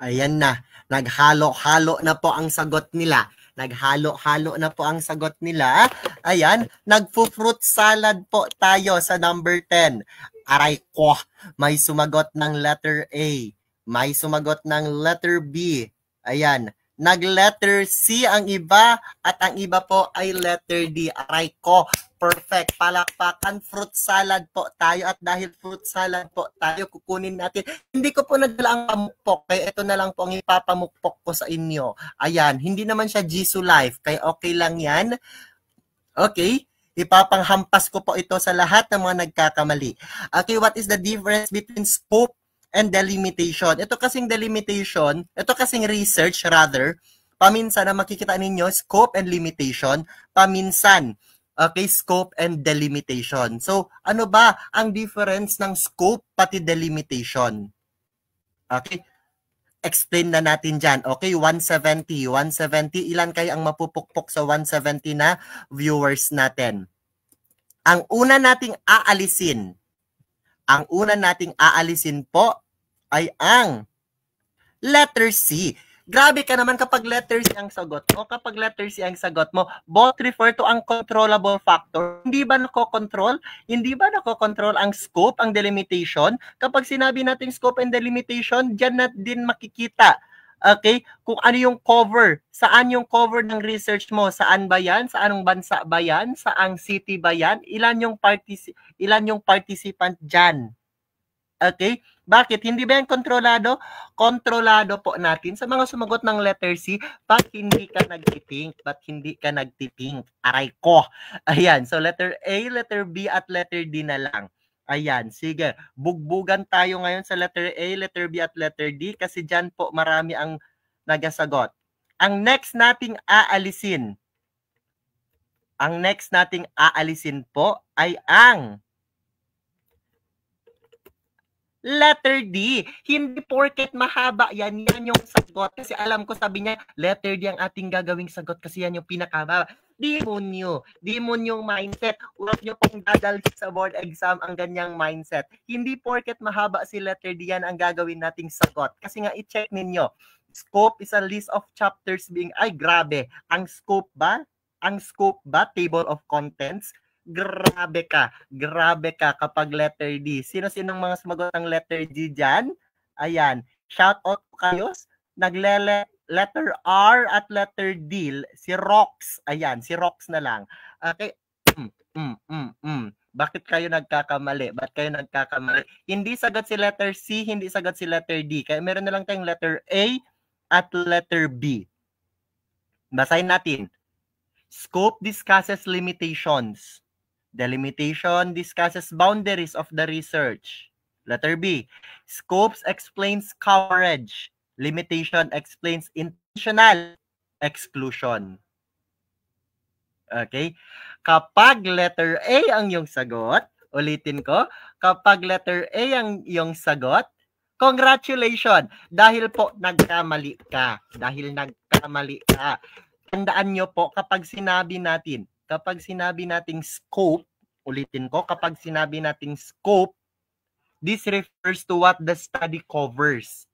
Ayan na, naghalo-halo na po ang sagot nila. Naghalo-halo na po ang sagot nila. Ayan, nagpo-fruit salad po tayo sa number 10. Aray ko, may sumagot ng letter A. May sumagot ng letter B. Ayan, nag-letter C ang iba at ang iba po ay letter D. Aray ko, perfect. Palakpakan, fruit salad po tayo at dahil fruit salad po tayo, kukunin natin. Hindi ko po nadala ang pamukpok, kaya ito na lang po ang ipapamukpok ko sa inyo. Ayan, hindi naman siya Jisoo Life, kaya okay lang yan. Okay, ipapanghampas ko po ito sa lahat ng mga nagkakamali. Okay, what is the difference between scope and delimitation? Ito kasing delimitation, ito kasing research rather, paminsan na makikita ninyo, scope and limitation, paminsan. Okay, scope and delimitation. So, ano ba ang difference ng scope pati delimitation? Okay, explain na natin dyan. Okay, 170. 170, ilan kayo ang mapupukpok sa 170 na viewers natin? Ang una nating aalisin po ay ang letter C. Grabe ka naman kapag letter C ang sagot mo. Kapag letter C ang sagot mo, both refer to uncontrollable factor. Hindi ba nakokontrol? Hindi ba nakokontrol ang scope, ang delimitation? Kapag sinabi natin scope and delimitation, dyan na din makikita. Okay? Kung ano yung cover. Saan yung cover ng research mo? Saan ba yan? Sa anong bansa ba yan? Saang city ba yan? Ilan yung participant dyan? Okay? Bakit? Hindi ba yan kontrolado? Kontrolado po natin sa mga sumagot ng letter C. Ba't hindi ka nagtitink? Ba't hindi ka nagtitink? Aray ko. Ayan. So, letter A, letter B, at letter D na lang. Ayan. Sige. Bugbugan tayo ngayon sa letter A, letter B, at letter D kasi dyan po marami ang nagasagot. Ang next nating aalisin po ay ang letter D. Hindi porket mahaba yan yung sagot. Kasi alam ko sabi niya, letter D ang ating gagawing sagot kasi yan yung pinakahaba. Demonyo mindset. Huwag nyo pong dadalhin sa board exam ang ganyang mindset. Hindi porket mahaba si letter D yan ang gagawin nating sagot. Kasi nga i-check ninyo. Scope is a list of chapters being, ay grabe, ang scope ba, table of contents? Grabe ka kapag letter D. Sino-sinong mga sumagot ng letter D dyan? Ayan, shout out kayo. Letter R at letter D, si Rox. Ayan, si Rox na lang. Okay. Bakit kayo nagkakamali? Hindi sagot si letter C, hindi sagot si letter D. Kaya meron na lang tayong letter A at letter B. Basahin natin. Scope discusses limitations. The limitation discusses boundaries of the research. Letter B. Scopes explains coverage. Limitation explains intentional exclusion. Okay? Kapag letter A ang iyong sagot, ulitin ko, kapag letter A ang iyong sagot, congratulations! Dahil po nagkamali ka. Tandaan nyo po, kapag sinabi nating scope, ulitin ko, kapag sinabi nating scope, this refers to what the study covers.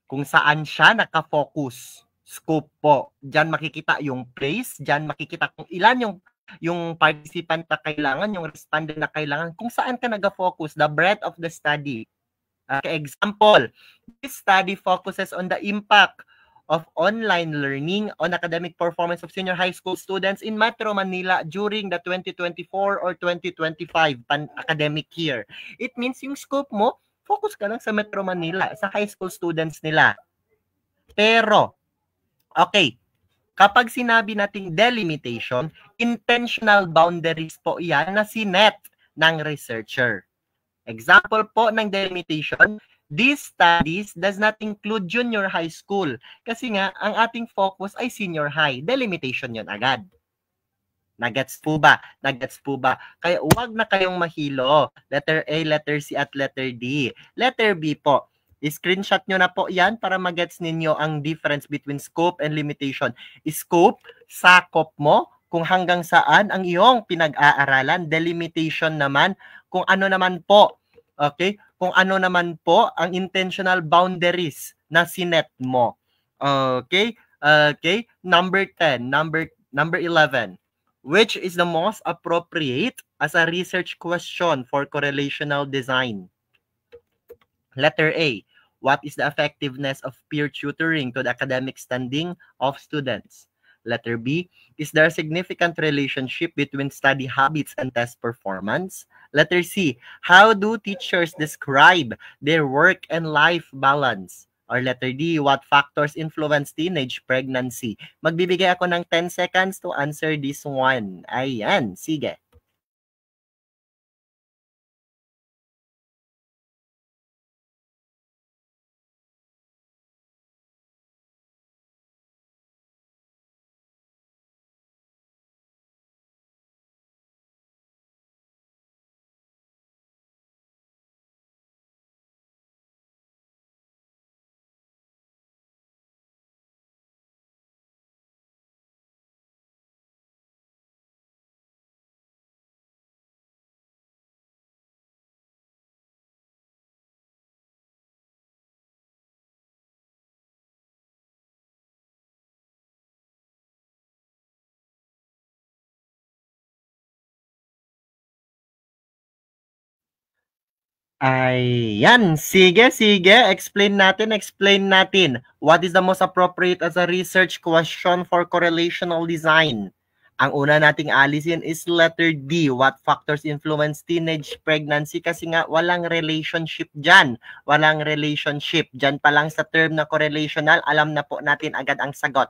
Kung saan siya nakafocus. Scope po. Diyan makikita yung place, diyan makikita kung ilan yung participant na kailangan, yung respondent na kailangan, kung saan ka nag-focus, the breadth of the study. Example, this study focuses on the impact of online learning on academic performance of senior high school students in Metro Manila during the 2024 or 2025 academic year. It means yung scope mo, focus ka lang sa Metro Manila, sa high school students nila. Pero, okay, kapag sinabi nating delimitation, intentional boundaries po yan na sinet ng researcher. Example po ng delimitation, these studies does not include junior high school. Kasi nga, ang ating focus ay senior high. Delimitation yun agad. Nagets po ba? Kaya huwag na kayong mahilo. Letter A, letter C, at letter D. Letter B po. I-screenshot nyo na po yan para magets ninyo ang difference between scope and limitation. Scope, sakop mo kung hanggang saan ang iyong pinag-aaralan. Delimitation naman, kung ano naman po. Okay? Kung ano naman po ang intentional boundaries na sinet mo. Okay? Okay? Number 10, number 11. Which is the most appropriate as a research question for correlational design? Letter A. What is the effectiveness of peer tutoring to the academic standing of students? Letter B. Is there a significant relationship between study habits and test performance? Letter C. How do teachers describe their work and life balance? Or letter D. What factors influence teenage pregnancy? Magbibigay ako ng 10 seconds to answer this one. Ayan, sige. Ayan, sige. Explain natin. What is the most appropriate as a research question for correlational design? Ang una nating alisin is letter D. What factors influence teenage pregnancy? Kasi nga walang relationship dyan. Walang relationship. Dyan pa lang sa term na correlational, alam na po natin agad ang sagot.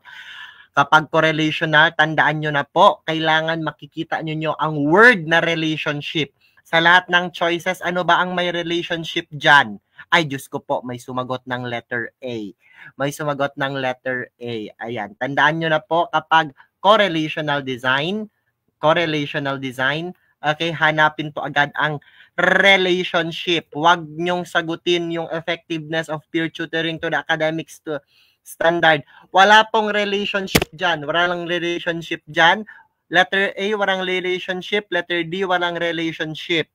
Kapag correlational, tandaan nyo na po, kailangan makikita nyo ang word na relationship. Sa lahat ng choices, ano ba ang may relationship dyan? Ay, Diyos ko po, may sumagot ng letter A. May sumagot ng letter A. Ayan, tandaan nyo na po kapag correlational design, okay, hanapin po agad ang relationship. Huwag nyong sagutin yung effectiveness of peer tutoring to the academics to standard. Wala pong relationship dyan. Walang relationship dyan. Letter A, walang relationship. Letter D, walang relationship.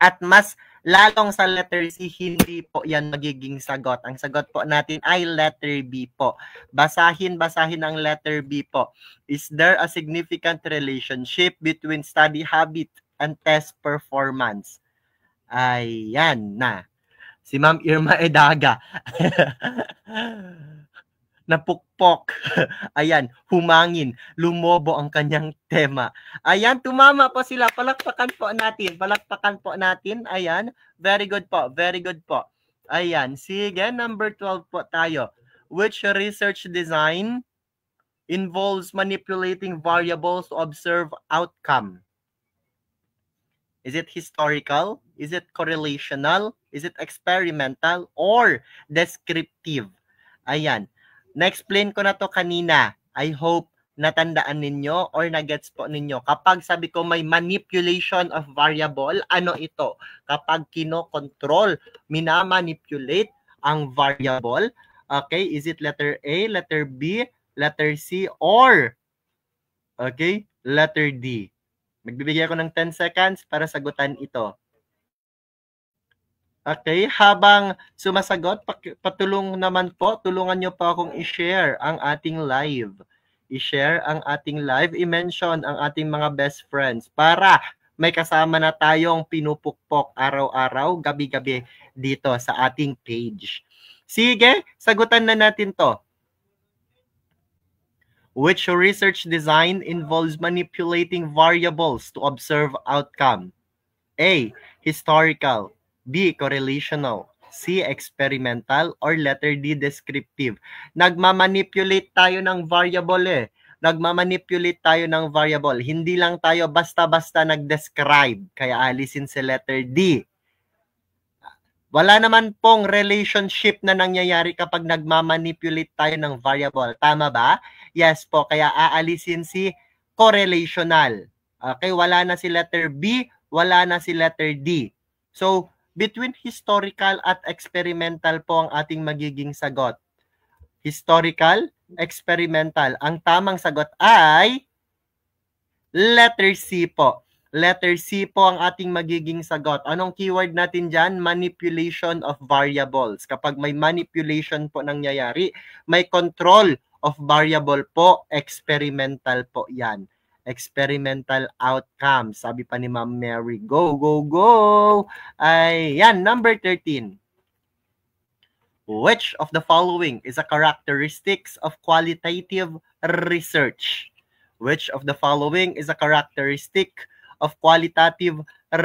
At mas lalong sa letter C, hindi po yan magiging sagot. Ang sagot po natin ay letter B po. Basahin ang letter B po. Is there a significant relationship between study habit and test performance? Ayan na. Si Ma'am Irma Edaga. Napukpok. Ayan, humangin. Lumobo ang kanyang tema. Ayan, tumama po sila. Palakpakan po natin. Ayan, very good po. Ayan, sige, number 12 po tayo. Which research design involves manipulating variables to observe outcome? Is it historical? Is it correlational? Is it experimental? Or descriptive? Ayan. Na-explain ko na to kanina. I hope natandaan ninyo or na-gets po ninyo. Kapag sabi ko may manipulation of variable, ano ito? Kapag kino-control, minamanipulate ang variable, okay, is it letter A, letter B, letter C, or, okay, letter D? Magbibigay ako ng 10 seconds para sagutan ito. Okay, habang sumasagot, tulungan nyo po akong i-share ang ating live. I-mention ang ating mga best friends para may kasama na tayong pinupukpok araw-araw, gabi-gabi dito sa ating page. Sige, sagutan na natin to. Which research design involves manipulating variables to observe outcome? A. Historical. B. Correlational. C. Experimental. Or letter D. Descriptive. Nagmamanipulate tayo ng variable Hindi lang tayo basta-basta nag-describe. Kaya alisin sa letter D. Wala naman pong relationship na nangyayari kapag nagmamanipulate tayo ng variable. Tama ba? Yes po. Kaya aalisin si correlational. Okay, wala na si letter B, wala na si letter D. So, between historical at experimental po ang ating magiging sagot. Historical, experimental. Ang tamang sagot ay letter C po. Letter C po ang ating magiging sagot. Anong keyword natin dyan? Manipulation of variables. Kapag may manipulation po nangyayari, may control of variable po, experimental po yan. Experimental outcome. Sabi pa ni Ma'am Mary, go, go, go! Ayan, number 13. Which of the following is a characteristics of qualitative research? Which of the following is a characteristic of qualitative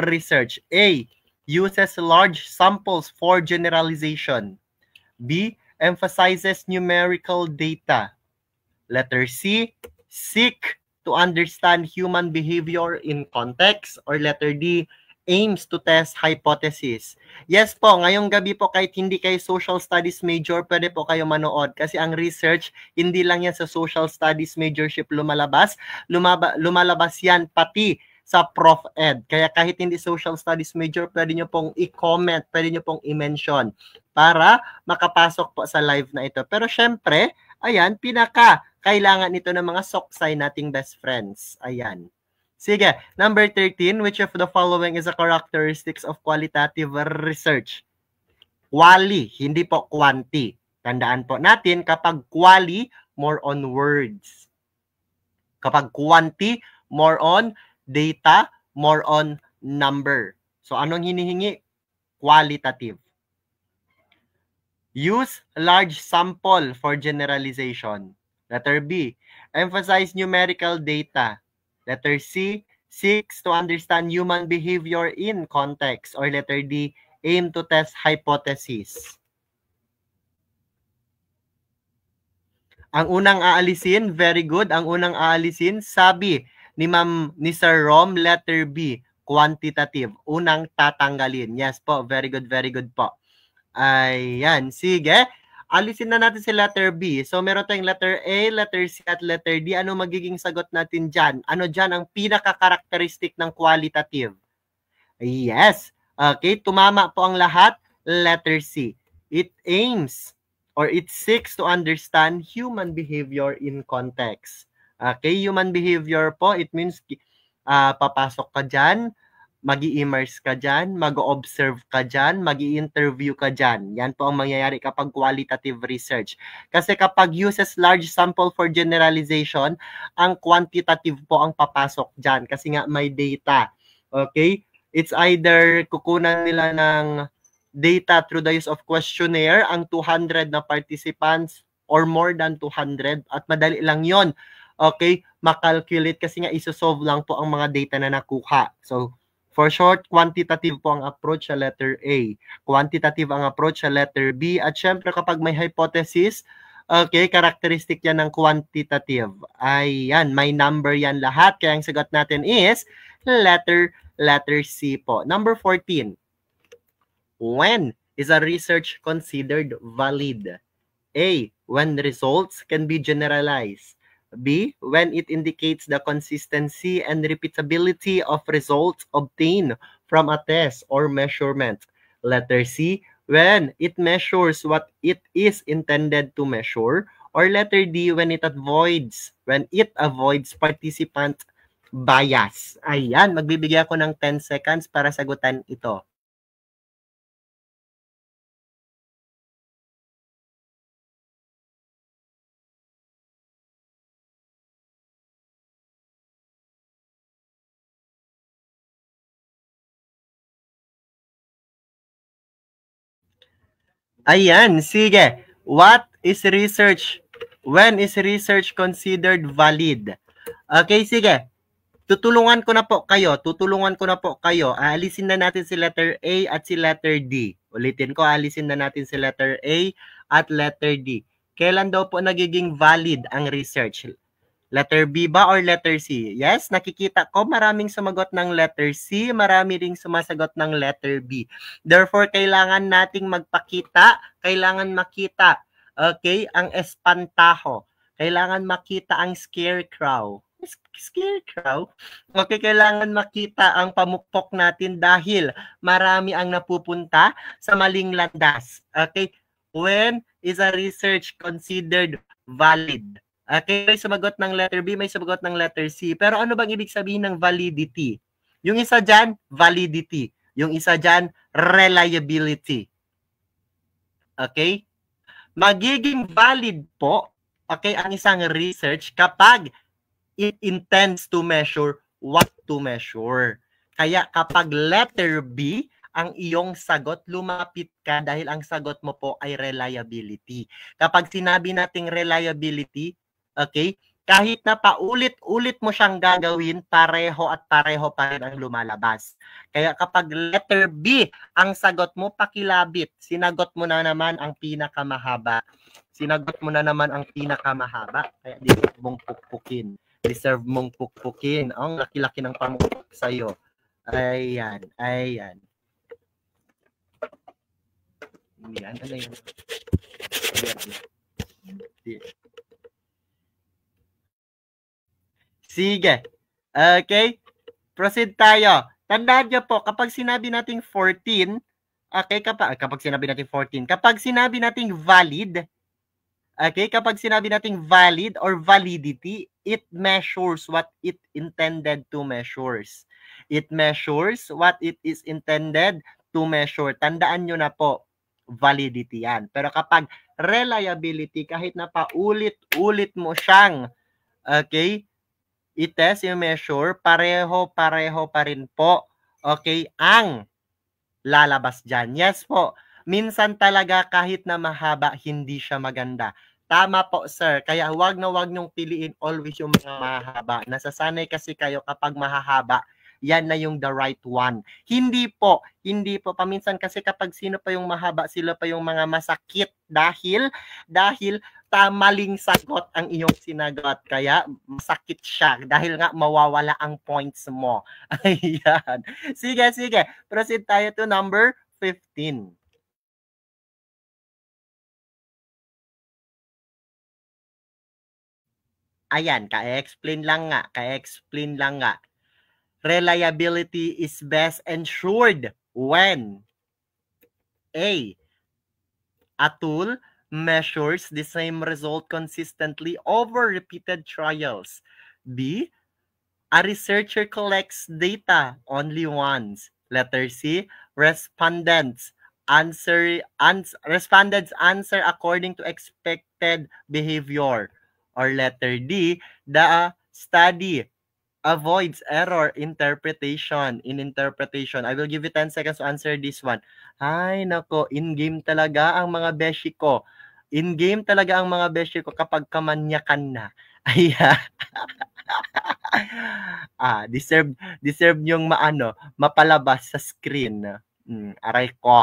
research? A. Uses large samples for generalization. B. Emphasizes numerical data. Letter C. Seek to understand human behavior in context. Or letter D. Aims to test hypothesis. Yes po, ngayong gabi po kahit hindi kayo social studies major, pwede po kayo manood. Kasi ang research, hindi lang yan sa social studies majorship lumalabas. Lumalabas yan pati sa Prof Ed. Kaya kahit hindi social studies major, pwede nyo pong i-comment, pwede nyo pong i-mention para makapasok po sa live na ito. Pero syempre, ayan, kailangan ito ng mga soksay nating best friends. Ayan. Sige, number 13, which of the following is a characteristics of qualitative research? Quali, hindi po quanti. Tandaan po natin, kapag quali, more on words. Kapag quanti, more on data, more on number. So, anong hinihingi? Qualitative. Use large sample for generalization. Letter B, emphasize numerical data. Letter C, seeks to understand human behavior in context. Or letter D, aim to test hypothesis. Ang unang aalisin, very good. Ang unang aalisin, sabi ni Sir Rom, letter B, quantitative. Unang tatanggalin. Yes po, very good po. Ayan, sige. Alisin na natin si letter B. So, meron tayong letter A, letter C, at letter D. Ano magiging sagot natin dyan? Ano dyan ang pinaka-characteristic ng qualitative? Yes. Okay, tumama po ang lahat. Letter C. It aims or it seeks to understand human behavior in context. Okay, human behavior po, it means papasok ka dyan, mag-i-immerse ka dyan, mag-observe ka dyan, mag-i-interview ka dyan. Yan po ang mangyayari kapag qualitative research. Kasi kapag uses large sample for generalization, ang quantitative po ang papasok dyan kasi nga may data. Okay? It's either kukunan nila ng data through the use of questionnaire, ang 200 na participants or more than 200 at madali lang yon. Okay? Makalculate kasi nga isosolve lang po ang mga data na nakuha. So, for short, quantitative po ang approach sa letter A. Quantitative ang approach sa letter B. At syempre kapag may hypothesis, okay, characteristic yan ng quantitative. Ayan, may number yan lahat. Kaya ang sagot natin is letter C po. Number 14. When is a research considered valid? A, when results can be generalized. B, when it indicates the consistency and repeatability of results obtained from a test or measurement. Letter C, when it measures what it is intended to measure. Or letter D, when it avoids participant bias. Ayan, magbibigay ako ng 10 seconds para sagutan ito. Ayan, sige. What is research? When is research considered valid? Okay, sige. Tutulungan ko na po kayo. Aalisin na natin si letter A at si letter D. Ulitin ko, aalisin na natin si letter A at letter D. Kailan daw po nagiging valid ang research? Letter B ba or letter C? Yes, nakikita ko maraming sumagot ng letter C, marami ring sumasagot ng letter B. Therefore, kailangan nating magpakita, kailangan makita, okay, ang espantaho. Kailangan makita ang scarecrow. Scarecrow? Okay, kailangan makita ang pamukpok natin dahil marami ang napupunta sa maling landas. Okay, when is a research considered valid? Okay, may sumagot ng letter B, may sumagot ng letter C. Pero ano bang ibig sabihin ng validity? Yung isa dyan, validity. Yung isa dyan, reliability. Okay? Magiging valid po, okay, ang isang research kapag it intends to measure what to measure. Kaya kapag letter B, ang iyong sagot, lumapit ka dahil ang sagot mo po ay reliability. Kapag sinabi nating reliability, okay, kahit na paulit-ulit mo siyang gagawin, pareho at pareho pa rin ang lumalabas. Kaya kapag letter B, ang sagot mo pakilabit, sinagot mo na naman ang pinakamahaba. Kaya deserve mong pukpukin. Ang laki-laki ng pamukpok sa'yo. Ayan. Yan, ano yun? Sige. Okay? Proceed tayo. Tandaan niyo po, kapag sinabi nating 14, okay, kapag sinabi nating valid, okay, kapag sinabi nating valid or validity, it measures what it intended to measures. It measures what it is intended to measure. Tandaan nyo na po, validity yan. Pero kapag reliability, kahit na paulit-ulit mo siyang, okay, i-test, i-measure, pareho pa rin po, okay, ang lalabas dyan. Yes po, minsan talaga kahit na mahaba, hindi siya maganda. Tama po, sir. Kaya wag na wag niyong piliin always yung mga mahahaba. Nasasanay kasi kayo kapag mahahaba, yan na yung the right one. Hindi po. Paminsan kasi kapag sino pa yung mahaba, sila pa yung mga masakit dahil tamaling sagot ang iyong sinagot. Kaya masakit siya dahil nga mawawala ang points mo. Ayan. Sige. Proceed tayo to number 15. Ayan, ka-explain lang nga. Reliability is best ensured when A. A tool measures the same result consistently over repeated trials. B. A researcher collects data only once. Letter C. Respondents answer according to expected behavior. Or letter D, the study avoids error in interpretation. I will give you 10 seconds to answer this one. Ay, nako, in-game talaga ang mga beshi ko. In-game talaga ang mga beshi ko kapag kamanyakan na. Ayan. Deserve niyong mapalabas sa screen. Aray ko.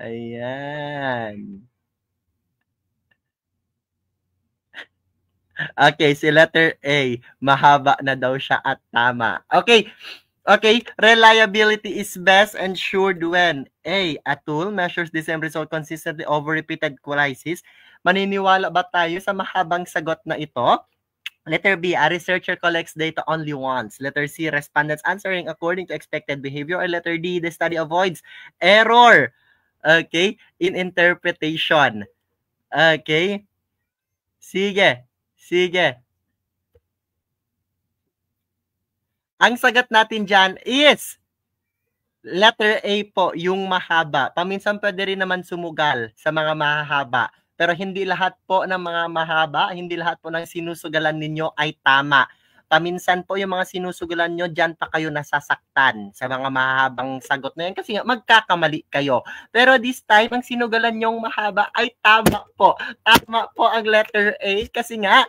Ayan. Okay, si letter A, mahaba na daw siya at tama. Okay, reliability is best ensured when A. A tool measures the same result consistently over repeated crises. Maniniwala ba tayo sa mahabang sagot na ito? Letter B, a researcher collects data only once. Letter C, respondents answering according to expected behavior. Or letter D, the study avoids error, okay, in interpretation. Okay? Sige. Ang sagot natin dyan is letter A po, yung mahaba. Paminsan pwede rin naman sumugal sa mga mahahaba. Pero hindi lahat po ng mga mahaba, hindi lahat po ng sinusugalan ninyo ay tama. Paminsan po yung mga sinusugalan nyo, dyan pa kayo nasasaktan sa mga mahabang sagot na yan kasi magkakamali kayo. Pero this time, ang sinugalan nyong mahaba ay tama po. Tama po ang letter A kasi nga,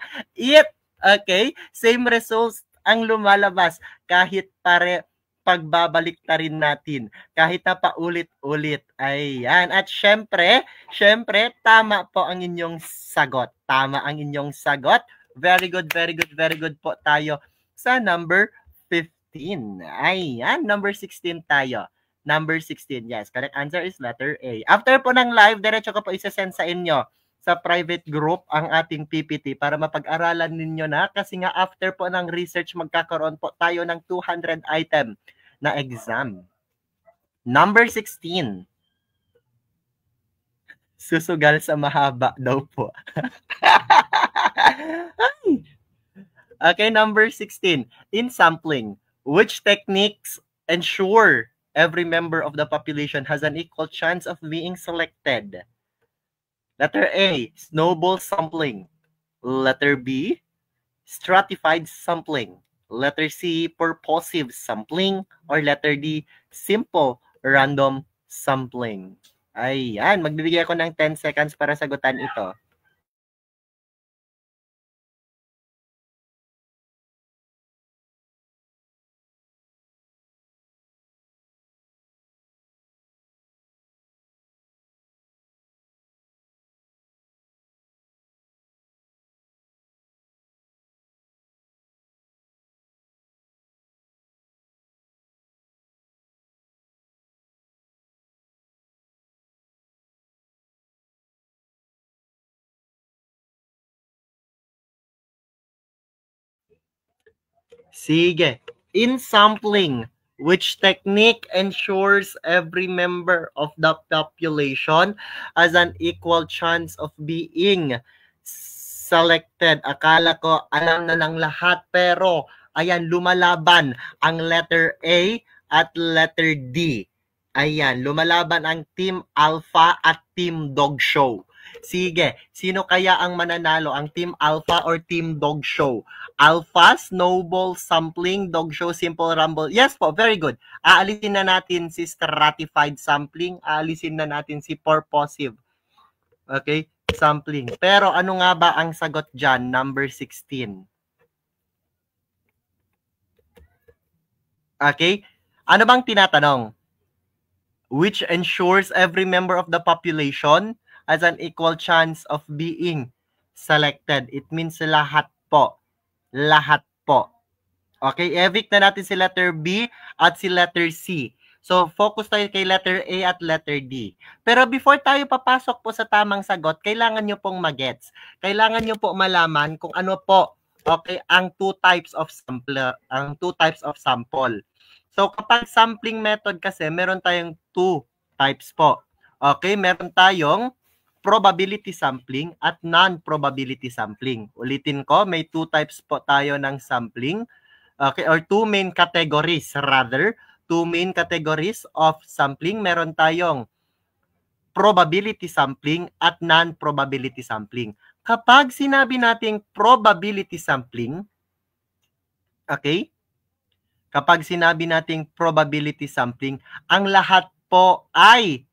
okay, same results ang lumalabas kahit pagbabalik na rin natin. Kahit na paulit-ulit. Ayan. At syempre, tama po ang inyong sagot. Very good po tayo sa number 15. Ayan. Number 16 tayo. Number 16. Yes, correct answer is letter A. After po ng live, diretso ko po isa-send sa inyo sa private group ang ating PPT para mapag-aralan ninyo na kasi nga after po ng research magkakaroon po tayo ng 200 item na exam. Number 16. Susugal sa mahaba daw po. Okay, number 16. In sampling, which techniques ensure every member of the population has an equal chance of being selected? Letter A, snowball sampling. Letter B, stratified sampling. Letter C, purposive sampling. Or letter D, simple random sampling. Ayan, magbibigay ako ng 10 seconds para sagutan ito. Sige. In sampling, which technique ensures every member of the population has an equal chance of being selected? Akala ko alam na ng lahat pero ayan, lumalaban ang letter A at letter D. Ayan, lumalaban ang Team Alpha at Team Dog Show. Sige, sino kaya ang mananalo? Ang Team Alpha or Team Dog Show? Alpha, Snowball, Sampling, Dog Show, Simple Rumble. Yes po, very good. Aalisin na natin si Stratified Sampling. Aalisin na natin si Purposive. Okay? Sampling. Pero ano nga ba ang sagot dyan? Number 16. Okay? Ano bang tinatanong? Which ensures every member of the population has an equal chance of being selected. It means lahat po. Lahat po. Okay, evict na natin si letter B at si letter C. So, focus tayo kay letter A at letter D. Pero before tayo papasok po sa tamang sagot, kailangan nyo pong magets. Kailangan nyo po malaman kung ano po, okay, ang two types of sample. So, kapag sampling method kasi, meron tayong two types po. Okay, meron tayong probability sampling at non-probability sampling. Ulitin ko, may two types po tayo ng sampling. Okay, or two main categories rather. Two main categories of sampling. Meron tayong probability sampling at non-probability sampling. Kapag sinabi nating probability sampling, okay, kapag sinabi nating probability sampling, ang lahat po ay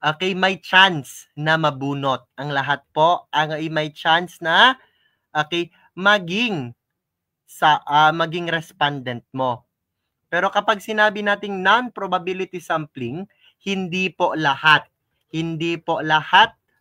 okay, may chance na mabunot. Ang lahat po ay may chance na okay, maging respondent mo. Pero kapag sinabi nating non-probability sampling, hindi po lahat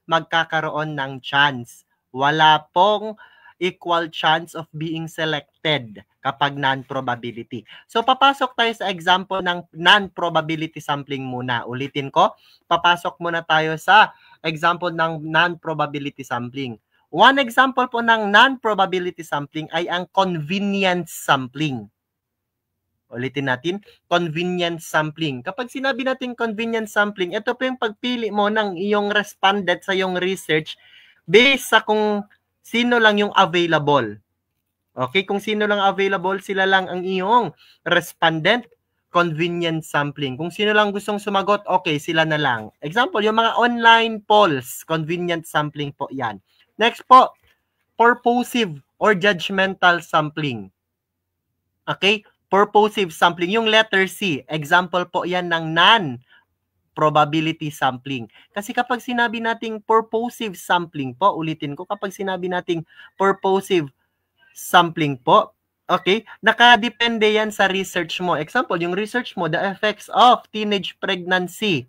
magkakaroon ng chance. Wala pong equal chance of being selected kapag non-probability. So, papasok tayo sa example ng non-probability sampling muna. Ulitin ko, papasok muna tayo sa example ng non-probability sampling. One example po ng non-probability sampling ay ang convenience sampling. Ulitin natin, convenience sampling. Kapag sinabi natin convenience sampling, ito po yung pagpili mo ng iyong respondent sa iyong research based sa kung sino lang yung available. Okay, kung sino lang available, sila lang ang iyong respondent, convenience sampling. Kung sino lang gustong sumagot, okay, sila na lang. Example, yung mga online polls, convenience sampling po yan. Next po, purposive or judgmental sampling. Okay, purposive sampling, yung letter C, example po yan ng non-probability sampling. Kasi kapag sinabi nating purposive sampling po, ulitin ko, kapag sinabi nating purposive sampling po, okay, nakadepende yan sa research mo. Example, yung research mo, the effects of teenage pregnancy.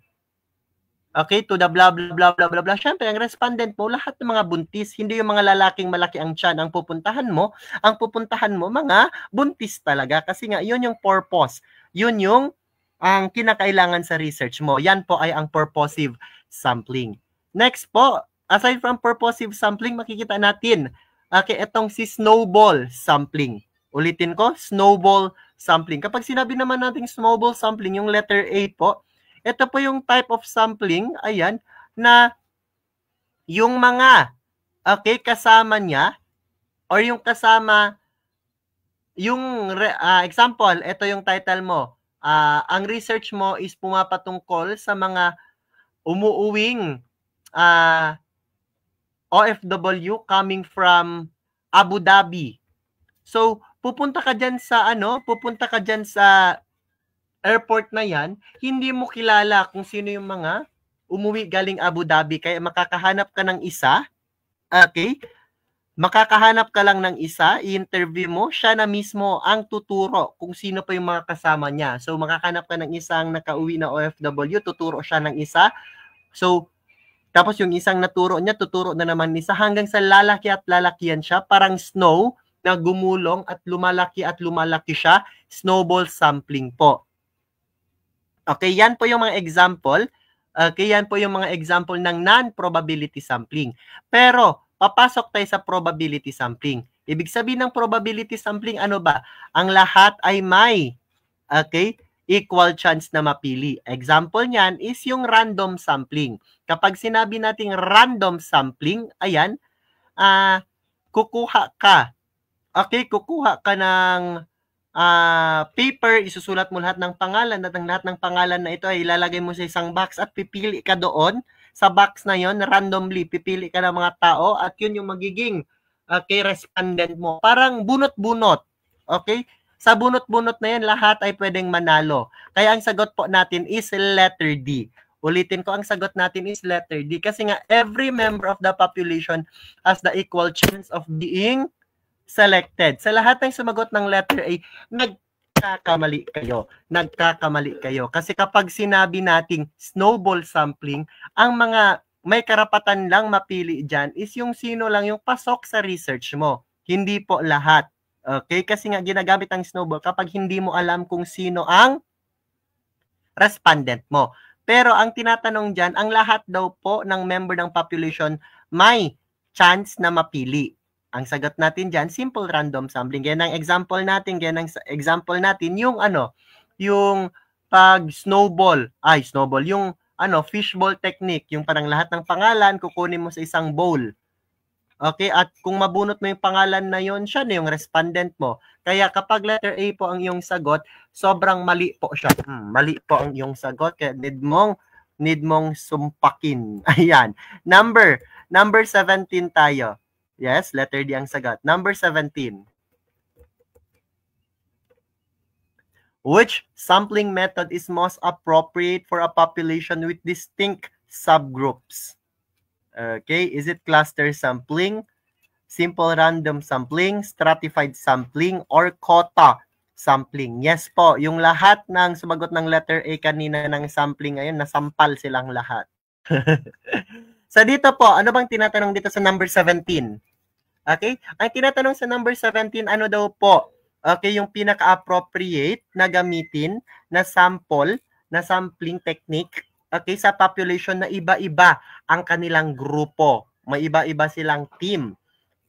Okay, to the blah, blah, blah, blah, blah, blah. Siyempre, ang respondent mo, lahat ng mga buntis, hindi yung mga lalaking malaki ang tiyan ang pupuntahan mo. Ang pupuntahan mo, mga buntis talaga. Kasi nga, yun yung purpose. Yun yung ang kinakailangan sa research mo. Yan po ay ang purposive sampling. Next po, aside from purposive sampling, makikita natin, okay, itong si snowball sampling. Ulitin ko, snowball sampling. Kapag sinabi naman natin snowball sampling, yung letter A po, ito po yung type of sampling, ayan, na yung mga, okay, kasama niya, or yung kasama, yung, example, ito yung title mo, ang research mo is pumapatungkol sa mga umuuwing OFW coming from Abu Dhabi. So, pupunta ka dyan sa airport na yan, hindi mo kilala kung sino yung mga umuwi galing Abu Dhabi, kaya makakahanap ka ng isa, okay? Makakahanap ka lang ng isa, i-interview mo, siya na mismo ang tuturo kung sino pa yung mga kasama niya. So, makakahanap ka ng isang nakauwi na OFW, tuturo siya ng isa. So, tapos yung isang naturo niya, tuturo na naman isa hanggang sa lalaki at lalakihan siya, parang snow na gumulong at lumalaki siya, snowball sampling po. Okay, yan po yung mga example. Okay, yan po yung mga example ng non-probability sampling. Pero, papasok tayo sa probability sampling. Ibig sabihin ng probability sampling, ano ba? Ang lahat ay may, okay, equal chance na mapili. Example niyan is yung random sampling. Kapag sinabi nating random sampling, ayan, kukuha ka ng paper, isusulat mo lahat ng pangalan at ang lahat ng pangalan na ito ay ilalagay mo sa isang box at pipili ka doon sa box na yon randomly, pipili ka ng mga tao at yun yung magiging respondent mo. Parang bunot-bunot. Okay? Sa bunot-bunot na yan, lahat ay pwedeng manalo. Kaya ang sagot po natin is letter D. Ulitin ko, ang sagot natin is letter D. Kasi nga, every member of the population has the equal chance of being selected. Sa lahat ng sumagot ng letter A, nagkakamali kayo. Nagkakamali kayo. Kasi kapag sinabi nating snowball sampling, ang mga may karapatan lang mapili dyan is yung sino lang yung pasok sa research mo. Hindi po lahat. Okay? Kasi nga ginagamit ang snowball kapag hindi mo alam kung sino ang respondent mo. Pero ang tinatanong dyan, ang lahat daw po ng member ng population may chance na mapili. Ang sagot natin dyan, simple random sampling. Yan ang example natin, yung yung pag snowball, yung fishball technique, yung parang lahat ng pangalan, kukunin mo sa isang bowl. Okay, at kung mabunot mo yung pangalan na yon, siya na yung respondent mo. Kaya kapag letter A po ang iyong sagot, sobrang mali po siya. Mali po ang iyong sagot, kaya need mong sumpakin. Ayan. Number 17 tayo. Yes, letter D ang sagot. Number 17. Which sampling method is most appropriate for a population with distinct subgroups? Okay, is it cluster sampling, simple random sampling, stratified sampling, or quota sampling? Yes po, yung lahat ng sumagot ng letter A kanina ng sampling ngayon, nasampal silang lahat. So dito po, ano bang tinatanong dito sa number 17? Okay, ang tinatanong sa number 17, ano daw po? Okay, yung pinaka-appropriate na gamitin na sampling technique, okay, sa population na iba-iba ang kanilang grupo. May iba-iba silang team.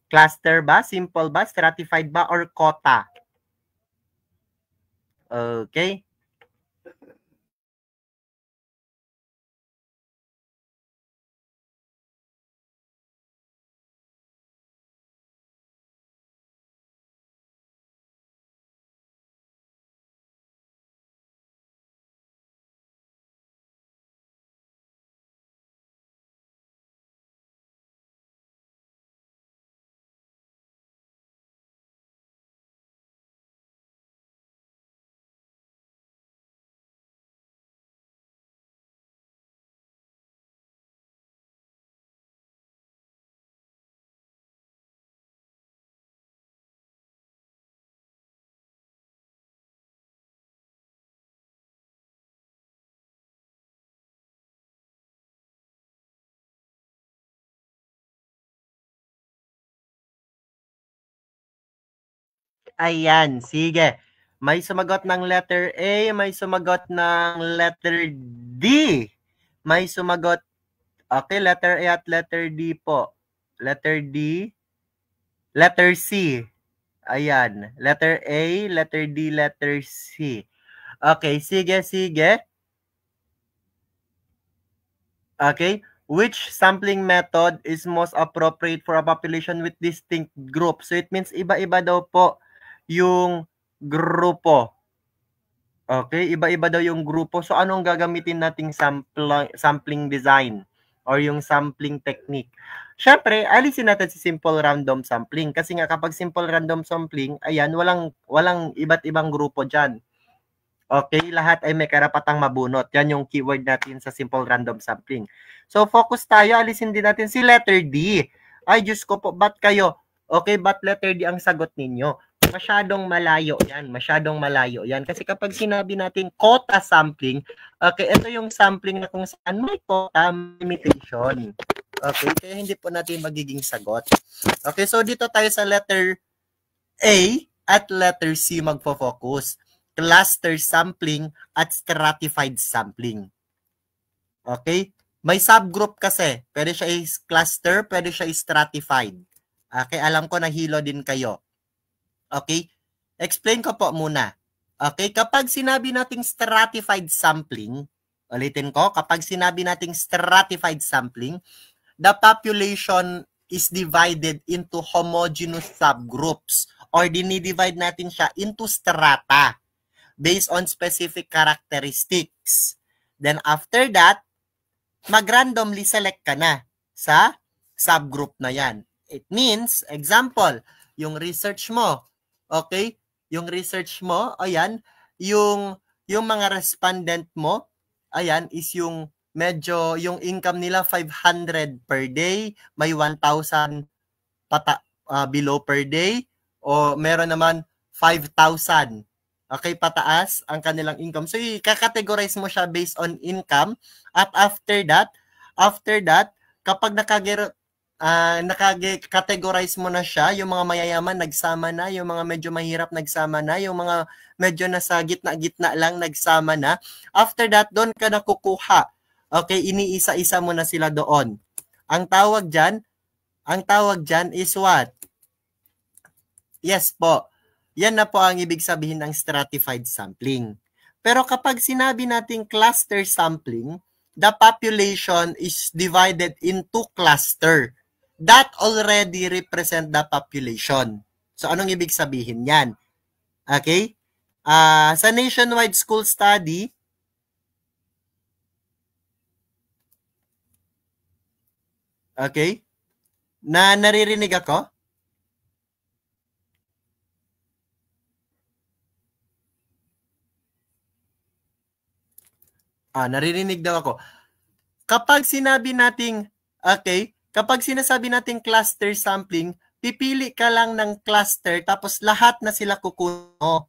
Cluster ba? Simple ba? Stratified ba? Or quota? Okay. Ayan, sige. May sumagot ng letter A, may sumagot ng letter D. May sumagot, okay, letter A at letter D po. Letter D, letter C. Ayan, letter A, letter D, letter C. Okay, sige. Okay, which sampling method is most appropriate for a population with distinct groups? So it means iba-iba daw po yung grupo. Okay, iba-iba daw yung grupo. So anong gagamitin nating sampling design or yung sampling technique? Syempre, alisin natin si simple random sampling kasi nga kapag simple random sampling, ayan, walang iba't ibang grupo diyan. Okay, lahat ay may karapatang mabunot. Yan yung keyword natin sa simple random sampling. So focus tayo, alisin din natin si letter D. Ay, Diyos ko po, ba't kayo? Okay, ba't letter D ang sagot ninyo? Masyadong malayo yan. Kasi kapag sinabi natin quota sampling, okay, ito yung sampling na kung saan may quota limitation. Okay, kaya hindi po natin magiging sagot. Okay, so dito tayo sa letter A at letter C magfo-focus. Cluster sampling at stratified sampling. Okay? May subgroup kasi. Pwede siya i-cluster, pwede siya i-stratified. Okay, alam ko nahilo din kayo. Okay? Explain ko po muna. Okay, kapag sinabi nating stratified sampling, ulitin ko, kapag sinabi nating stratified sampling, the population is divided into homogeneous subgroups or dinidivide natin siya into strata based on specific characteristics. Then after that, mag-randomly select ka na sa subgroup na yan. It means, example, yung research mo, okay? Yung research mo, ayan, yung mga respondent mo, ayan, is yung medyo, yung income nila 500 per day, may 1,000 below per day, o meron naman 5,000. Okay, pataas ang kanilang income. So, i-categorize mo siya based on income. At after that, kapag nakag-categorize mo na siya, yung mga mayayaman nagsama na, yung mga medyo mahirap nagsama na, yung mga medyo nasa gitna-gitna lang nagsama na. After that, doon ka nakukuha. Okay, iniisa-isa mo na sila doon. Ang tawag dyan is what? Yes po. Yan na po ang ibig sabihin ng stratified sampling. Pero kapag sinabi nating cluster sampling, the population is divided into cluster. That already represent the population. So, anong ibig sabihin yan? Okay? Sa nationwide school study, okay? Naririnig ako? Naririnig daw ako. Kapag sinabi nating, okay, kapag sinasabi nating cluster sampling, pipili ka lang ng cluster tapos lahat na sila kukunin mo.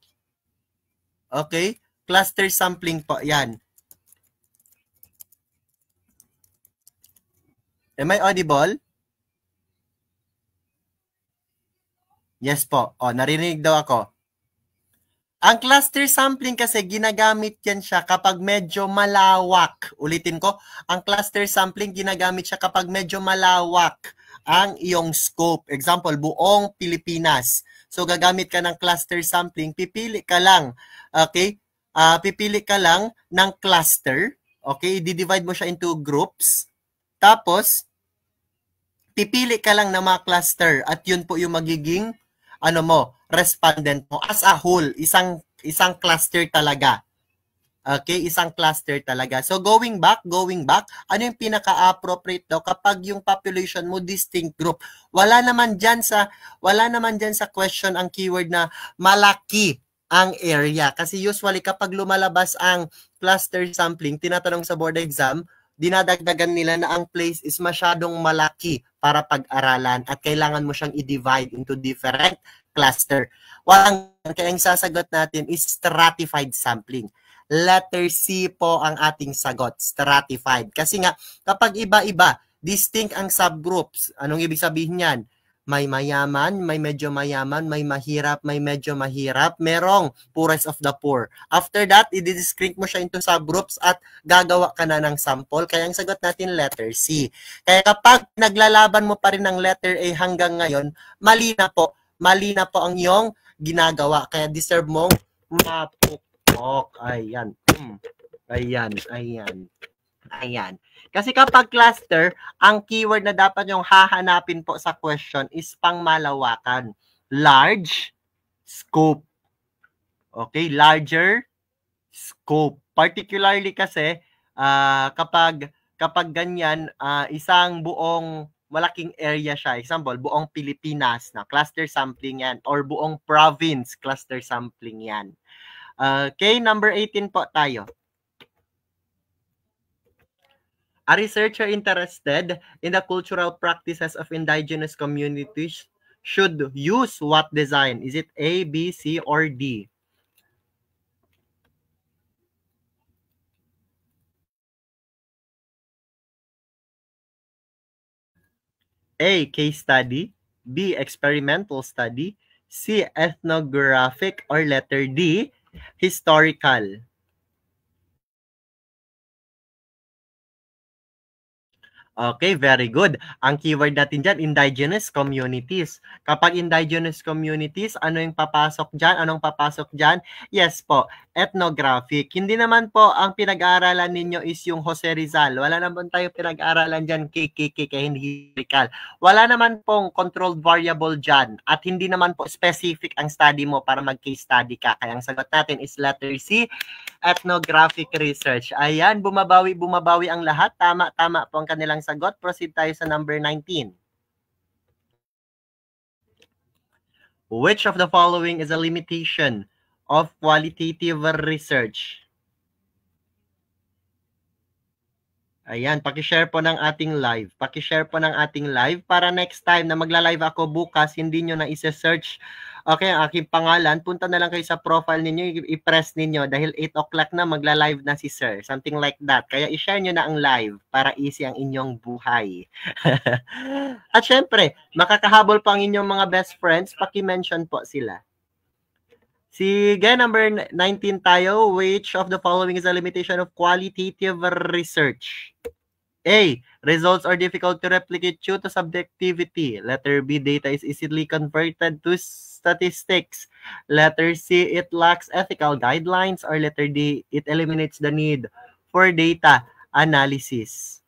Okay? Cluster sampling po, yan. Am I audible? Yes po. Naririnig daw ako. Ang cluster sampling kasi ginagamit yan siya kapag medyo malawak. Ulitin ko, ang cluster sampling ginagamit siya kapag medyo malawak ang iyong scope. Example, buong Pilipinas. So gagamit ka ng cluster sampling, pipili ka lang, okay? Pipili ka lang ng cluster, okay? I-divide mo siya into groups. Tapos, pipili ka lang ng mga cluster at yun po yung magiging respondent mo as a whole, isang cluster talaga. Okay, isang cluster talaga. So going back, ano yung pinaka-appropriate daw kapag yung population mo distinct group? Wala naman diyan sa question ang keyword na malaki ang area kasi usually kapag lumalabas ang cluster sampling, tinatanong sa board exam, dinadagdagan nila na ang place is masyadong malaki para pag-aralan at kailangan mo siyang i-divide into different cluster. Kaya ang sasagot natin is stratified sampling. Letter C po ang ating sagot, stratified. Kasi nga, kapag iba-iba, distinct ang subgroups. Anong ibig sabihin yan? May mayaman, may medyo mayaman, may mahirap, may medyo mahirap, merong poorest of the poor. After that, i-discrete mo siya into subgroups at gagawa ka na ng sample. Kaya ang sagot natin, letter C. Kaya kapag naglalaban mo pa rin ng letter A hanggang ngayon, mali na po ang iyong ginagawa. Kaya deserve mong mapukpok. Ayan. Ayan. Kasi kapag cluster, ang keyword na dapat yung hahanapin po sa question is pangmalawakan. Large scope. Okay, larger scope. Particularly kasi kapag ganyan, isang buong malaking area siya. Example, buong Pilipinas na cluster sampling yan or buong province cluster sampling yan. Okay, number 18 po tayo. A researcher interested in the cultural practices of indigenous communities should use what design? Is it A, B, C, or D? A, case study, B, experimental study, C, ethnographic, or letter D, historical. Okay, very good. Ang keyword natin dyan, indigenous communities. Kapag indigenous communities, ano yung papasok dyan? Anong papasok dyan? Yes po, ethnographic. Hindi naman po ang pinag-aaralan ninyo is yung Jose Rizal. Wala naman tayo pinag-aaralan dyan KKK kaya hindi historical. Wala naman pong controlled variable dyan at hindi naman po specific ang study mo para mag-case study ka. Kaya ang sagot natin is letter C, ethnographic research. Ayan, bumabawi ang lahat. Tama po ang kanilang sagot. Proceed tayo sa number 19. Which of the following is a limitation of qualitative research? Ayan, paki-share po ng ating live. Paki-share po ng ating live para next time na magla-live ako bukas, hindi nyo na isa-search. Okay, ang aking pangalan, punta na lang kayo sa profile ninyo, i-press ninyo dahil 8 o'clock na magla-live na si sir. Something like that. Kaya i-share nyo na ang live para easy ang inyong buhay. At syempre, makakahabol pa ang inyong mga best friends, paki-mention po sila. Sige, number 19 tayo. Which of the following is a limitation of qualitative research? A. Results are difficult to replicate due to subjectivity. Letter B. Data is easily converted to statistics. Letter C. It lacks ethical guidelines. Or letter D. It eliminates the need for data analysis.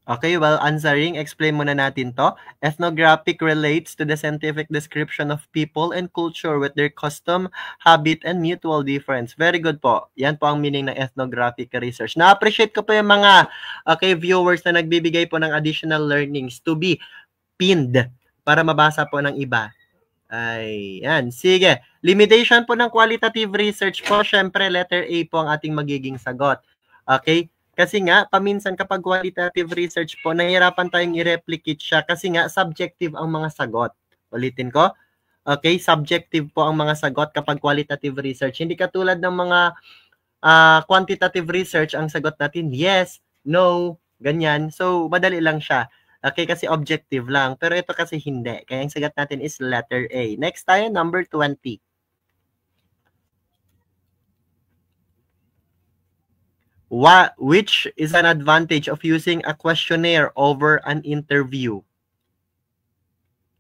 Okay, while answering, explain muna natin to. Ethnographic relates to the scientific description of people and culture with their custom, habit, and mutual difference. Very good po. Yan po ang meaning ng ethnographic research. Na-appreciate ko po yung mga viewers na nagbibigay po ng additional learnings to be pinned para mabasa po ng iba. Ay, yan. Sige. Limitation po ng qualitative research po, syempre letter A po ang ating magiging sagot. Okay? Kasi nga, paminsan kapag qualitative research po, nahihirapan tayong i-replicate siya kasi nga, subjective ang mga sagot. Ulitin ko. Okay? Subjective po ang mga sagot kapag qualitative research. Hindi katulad ng mga quantitative research, ang sagot natin, yes, no, ganyan. So, madali lang siya. Okay, kasi objective lang. Pero ito kasi hindi. Kaya ang sagot natin is letter A. Next tayo, number 20. Which is an advantage of using a questionnaire over an interview?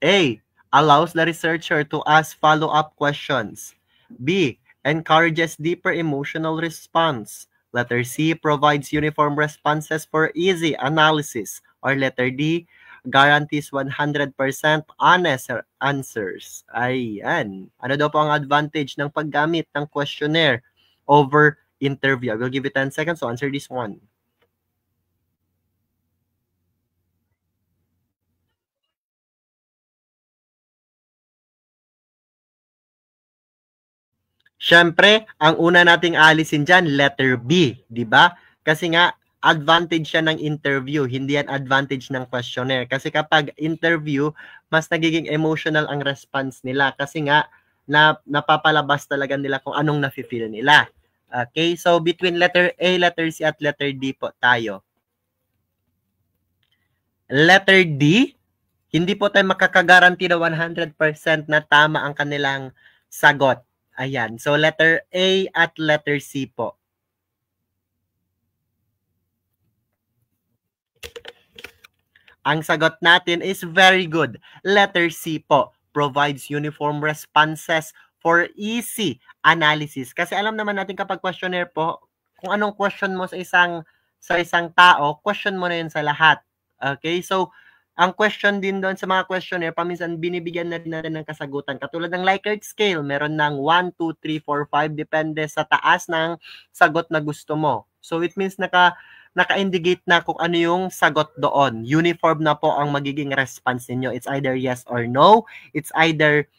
A. Allows the researcher to ask follow-up questions. B. Encourages deeper emotional response. Letter C. Provides uniform responses for easy analysis. Or letter D. Guarantees 100% honest answers. Ayan. Ano daw po ang advantage ng paggamit ng questionnaire over interview? I will give you 10 seconds to answer this one. Siyempre, ang una nating alisin dyan, letter B, di ba? Kasi nga, advantage siya ng interview, hindi yan advantage ng questionnaire. Kasi kapag interview, mas nagiging emotional ang response nila. Kasi nga, napapalabas talaga nila kung anong nafe-feel nila. Okay, so between letter A, letter C, at letter D po tayo. Letter D, hindi po tayo makakagaranti na 100% na tama ang kanilang sagot. Ayan. So, letter A at letter C po. Ang sagot natin is very good. Letter C po. Provides uniform responses for easy analysis. Kasi alam naman natin kapag questionnaire po, kung anong question mo sa isang tao, question mo na yun sa lahat. Okay? So, ang question din doon sa mga questionnaire, paminsan binibigyan na rin natin ng kasagutan. Katulad ng Likert scale, meron ng 1, 2, 3, 4, 5, depende sa taas ng sagot na gusto mo. So it means naka-indicate na kung ano yung sagot doon. Uniform na po ang magiging response ninyo. It's either yes or no. It's either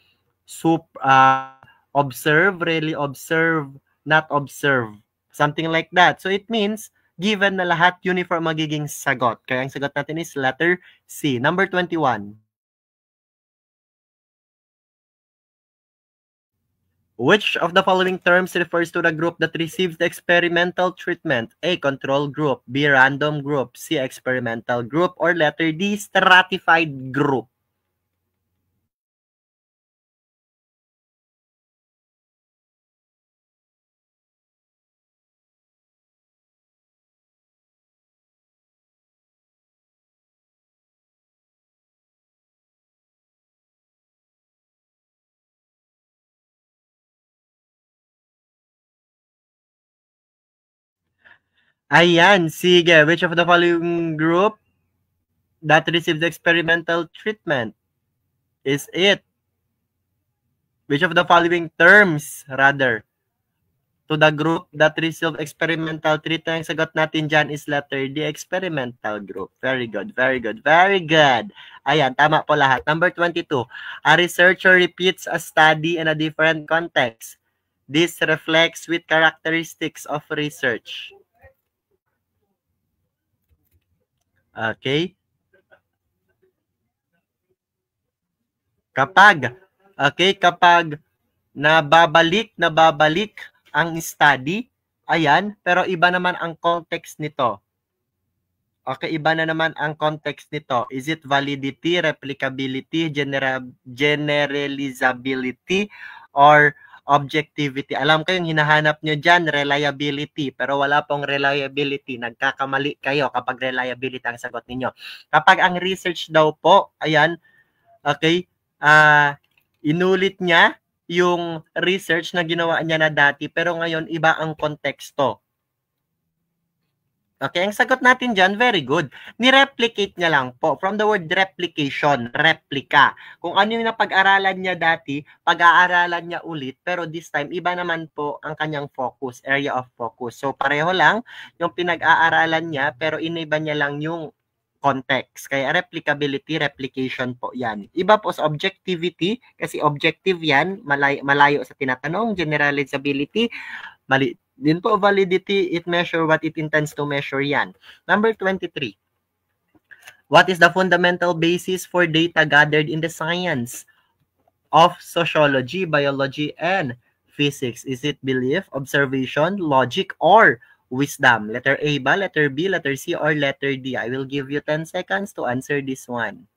observe, really observe, not observe. Something like that. So it means given na lahat uniform magiging sagot. Kaya ang sagot natin is letter C. Number 21. Which of the following terms refers to the group that receives the experimental treatment? A. Control group. B. Random group. C. Experimental group. Or letter D. Stratified group. Ayan, sige. Which of the following group that receives experimental treatment? Is it? Which of the following terms, rather, to the group that received experimental treatment? Ang sagot natin dyan is letter D, experimental group. Very good, very good, very good. Ayan, tama po lahat. Number 22. A researcher repeats a study in a different context. This reflects with characteristics of research. Okay? Kapag nababalik ang study, ayan, pero iba naman ang context nito. Okay, iba na naman ang context nito. Is it validity, replicability, generalizability, or objectivity? Alam ko yung hinahanap nyo dyan, reliability. Pero wala pong reliability. Nagkakamali kayo kapag reliability ang sagot ninyo. Kapag ang research daw po, ayan, okay, inulit niya yung research na ginawa niya na dati, pero ngayon iba ang konteksto. Okay, ang sagot natin dyan, very good. Ni-replicate niya lang po. From the word replication, replica. Kung ano yung napag-aralan niya dati, pag-aaralan niya ulit, pero this time, iba naman po ang kanyang focus, area of focus. So, pareho lang yung pinag-aaralan niya, pero iniba niya lang yung context. Kaya replicability, replication po yan. Iba po sa objectivity, kasi objective yan, malayo sa tinatanong. Generalizability, mali din po. Validity, it measure what it intends to measure yan. Number 23. What is the fundamental basis for data gathered in the science of sociology, biology, and physics? Is it belief, observation, logic, or wisdom? Letter A ba, letter B, letter C, or letter D? I will give you 10 seconds to answer this one.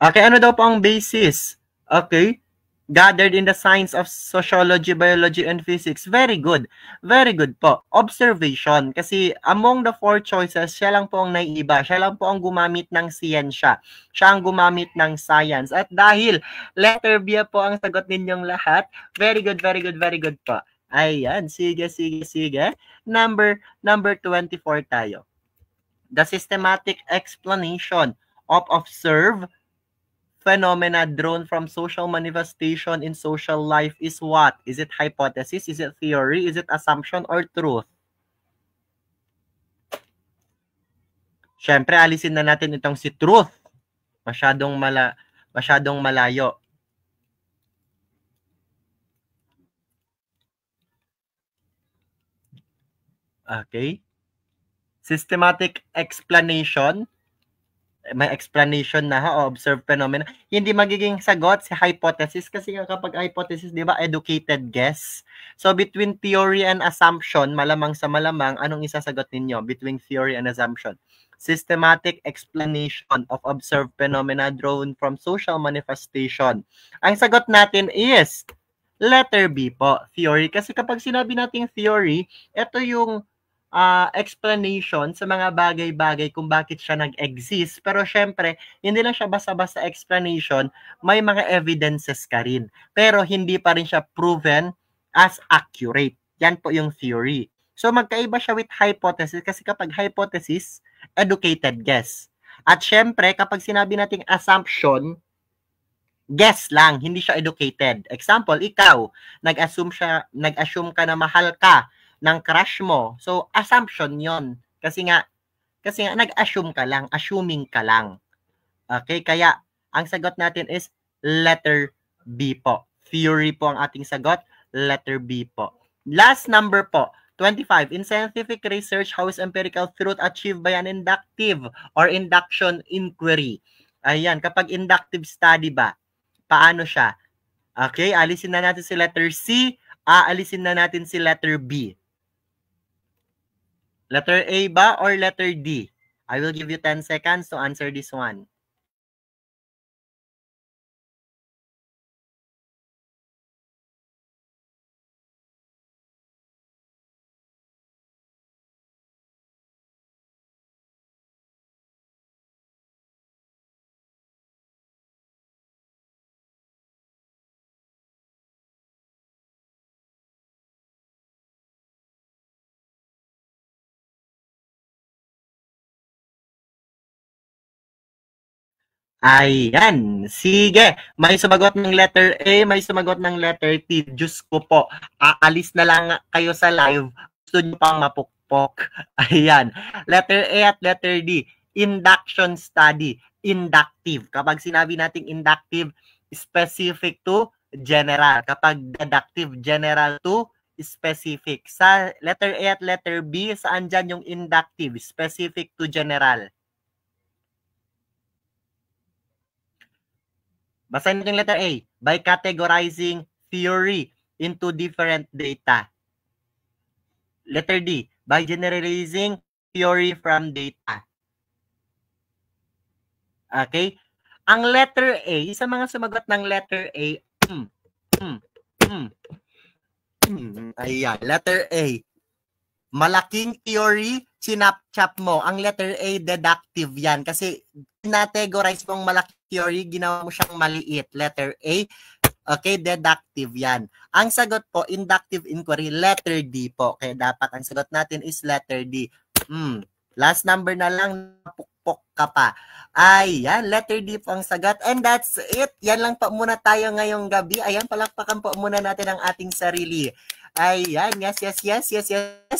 Okay, ano daw po ang basis? Okay, gathered in the science of sociology, biology, and physics. Very good. Very good po. Observation. Kasi among the four choices, siya lang po ang naiiba. Siya lang po ang gumamit ng siyensya. Siya ang gumamit ng science. At dahil letter B po ang sagot ninyong lahat, very good, very good, very good po. Ayan, sige, sige, sige. Number 24 tayo. The systematic explanation of observed phenomena drawn from social manifestation in social life is what? Is it hypothesis? Is it theory? Is it assumption or truth? Siyempre, alisin na natin itong si truth. Masyadong malayo. Okay? Systematic explanation. May explanation na ha, observed phenomena. Hindi magiging sagot si hypothesis kasi kapag hypothesis, di ba, educated guess. So, between theory and assumption, malamang sa malamang, anong isasagot ninyo? Between theory and assumption. Systematic explanation of observed phenomena drawn from social manifestation. Ang sagot natin is letter B po, theory. Kasi kapag sinabi nating theory, ito yung explanation sa mga bagay-bagay kung bakit siya nag-exist. Pero syempre, hindi lang siya basta-basta explanation, may mga evidences ka rin. Pero hindi pa rin siya proven as accurate. Yan po yung theory. So magkaiba siya with hypothesis kasi kapag hypothesis, educated guess. At syempre, kapag sinabi nating assumption, guess lang, hindi siya educated. Example, ikaw, nag-assume ka na mahal ka ng crush mo. So, assumption yon. Kasi nga nag-assume ka lang, assuming ka lang. Okay, kaya ang sagot natin is letter B po. Theory po ang ating sagot, letter B po. Last number po, 25. In scientific research, how is empirical truth achieved by an inductive or induction inquiry? Ayan, kapag inductive study ba, paano siya? Okay, alisin na natin si letter C, aalisin na natin si letter B. Letter A ba or letter D? I will give you 10 seconds to answer this one. Ayan. Sige. May sumagot ng letter A, may sumagot ng letter T. Diyos ko po. Aalis na lang kayo sa live. Gusto nyo pang mapukpok. Ayan. Letter A at letter D. Induction study. Inductive. Kapag sinabi nating inductive, specific to general. Kapag deductive, general to specific. Sa letter A at letter B, saan dyan yung inductive? Specific to general. Basahin natin yung letter A. By categorizing theory into different data. Letter D. By generalizing theory from data. Okay? Ang letter A, sa mga sumagot ng letter A, ayan, letter A. Malaking theory, chinap-chap mo. Ang letter A, deductive yan. Kasi categorize mong malaking theory, ginawa mo siyang maliit. Letter A, okay, deductive yan. Ang sagot po, inductive inquiry, letter D po. Kaya dapat ang sagot natin is letter D. Last number na lang, pukpok ka pa. Ayan, letter D po ang sagot. And that's it. Yan lang po muna tayo ngayong gabi. Ayan, palakpakan po muna natin ang ating sarili. Ayan, yes.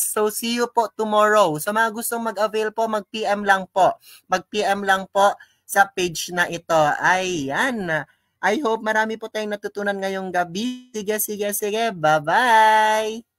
So, see you po tomorrow. Sa mga gustong mag-avail po, mag-PM lang po. Mag-PM lang po sa page na ito. Ayan. I hope marami po tayong natutunan ngayong gabi. Sige. Bye-bye!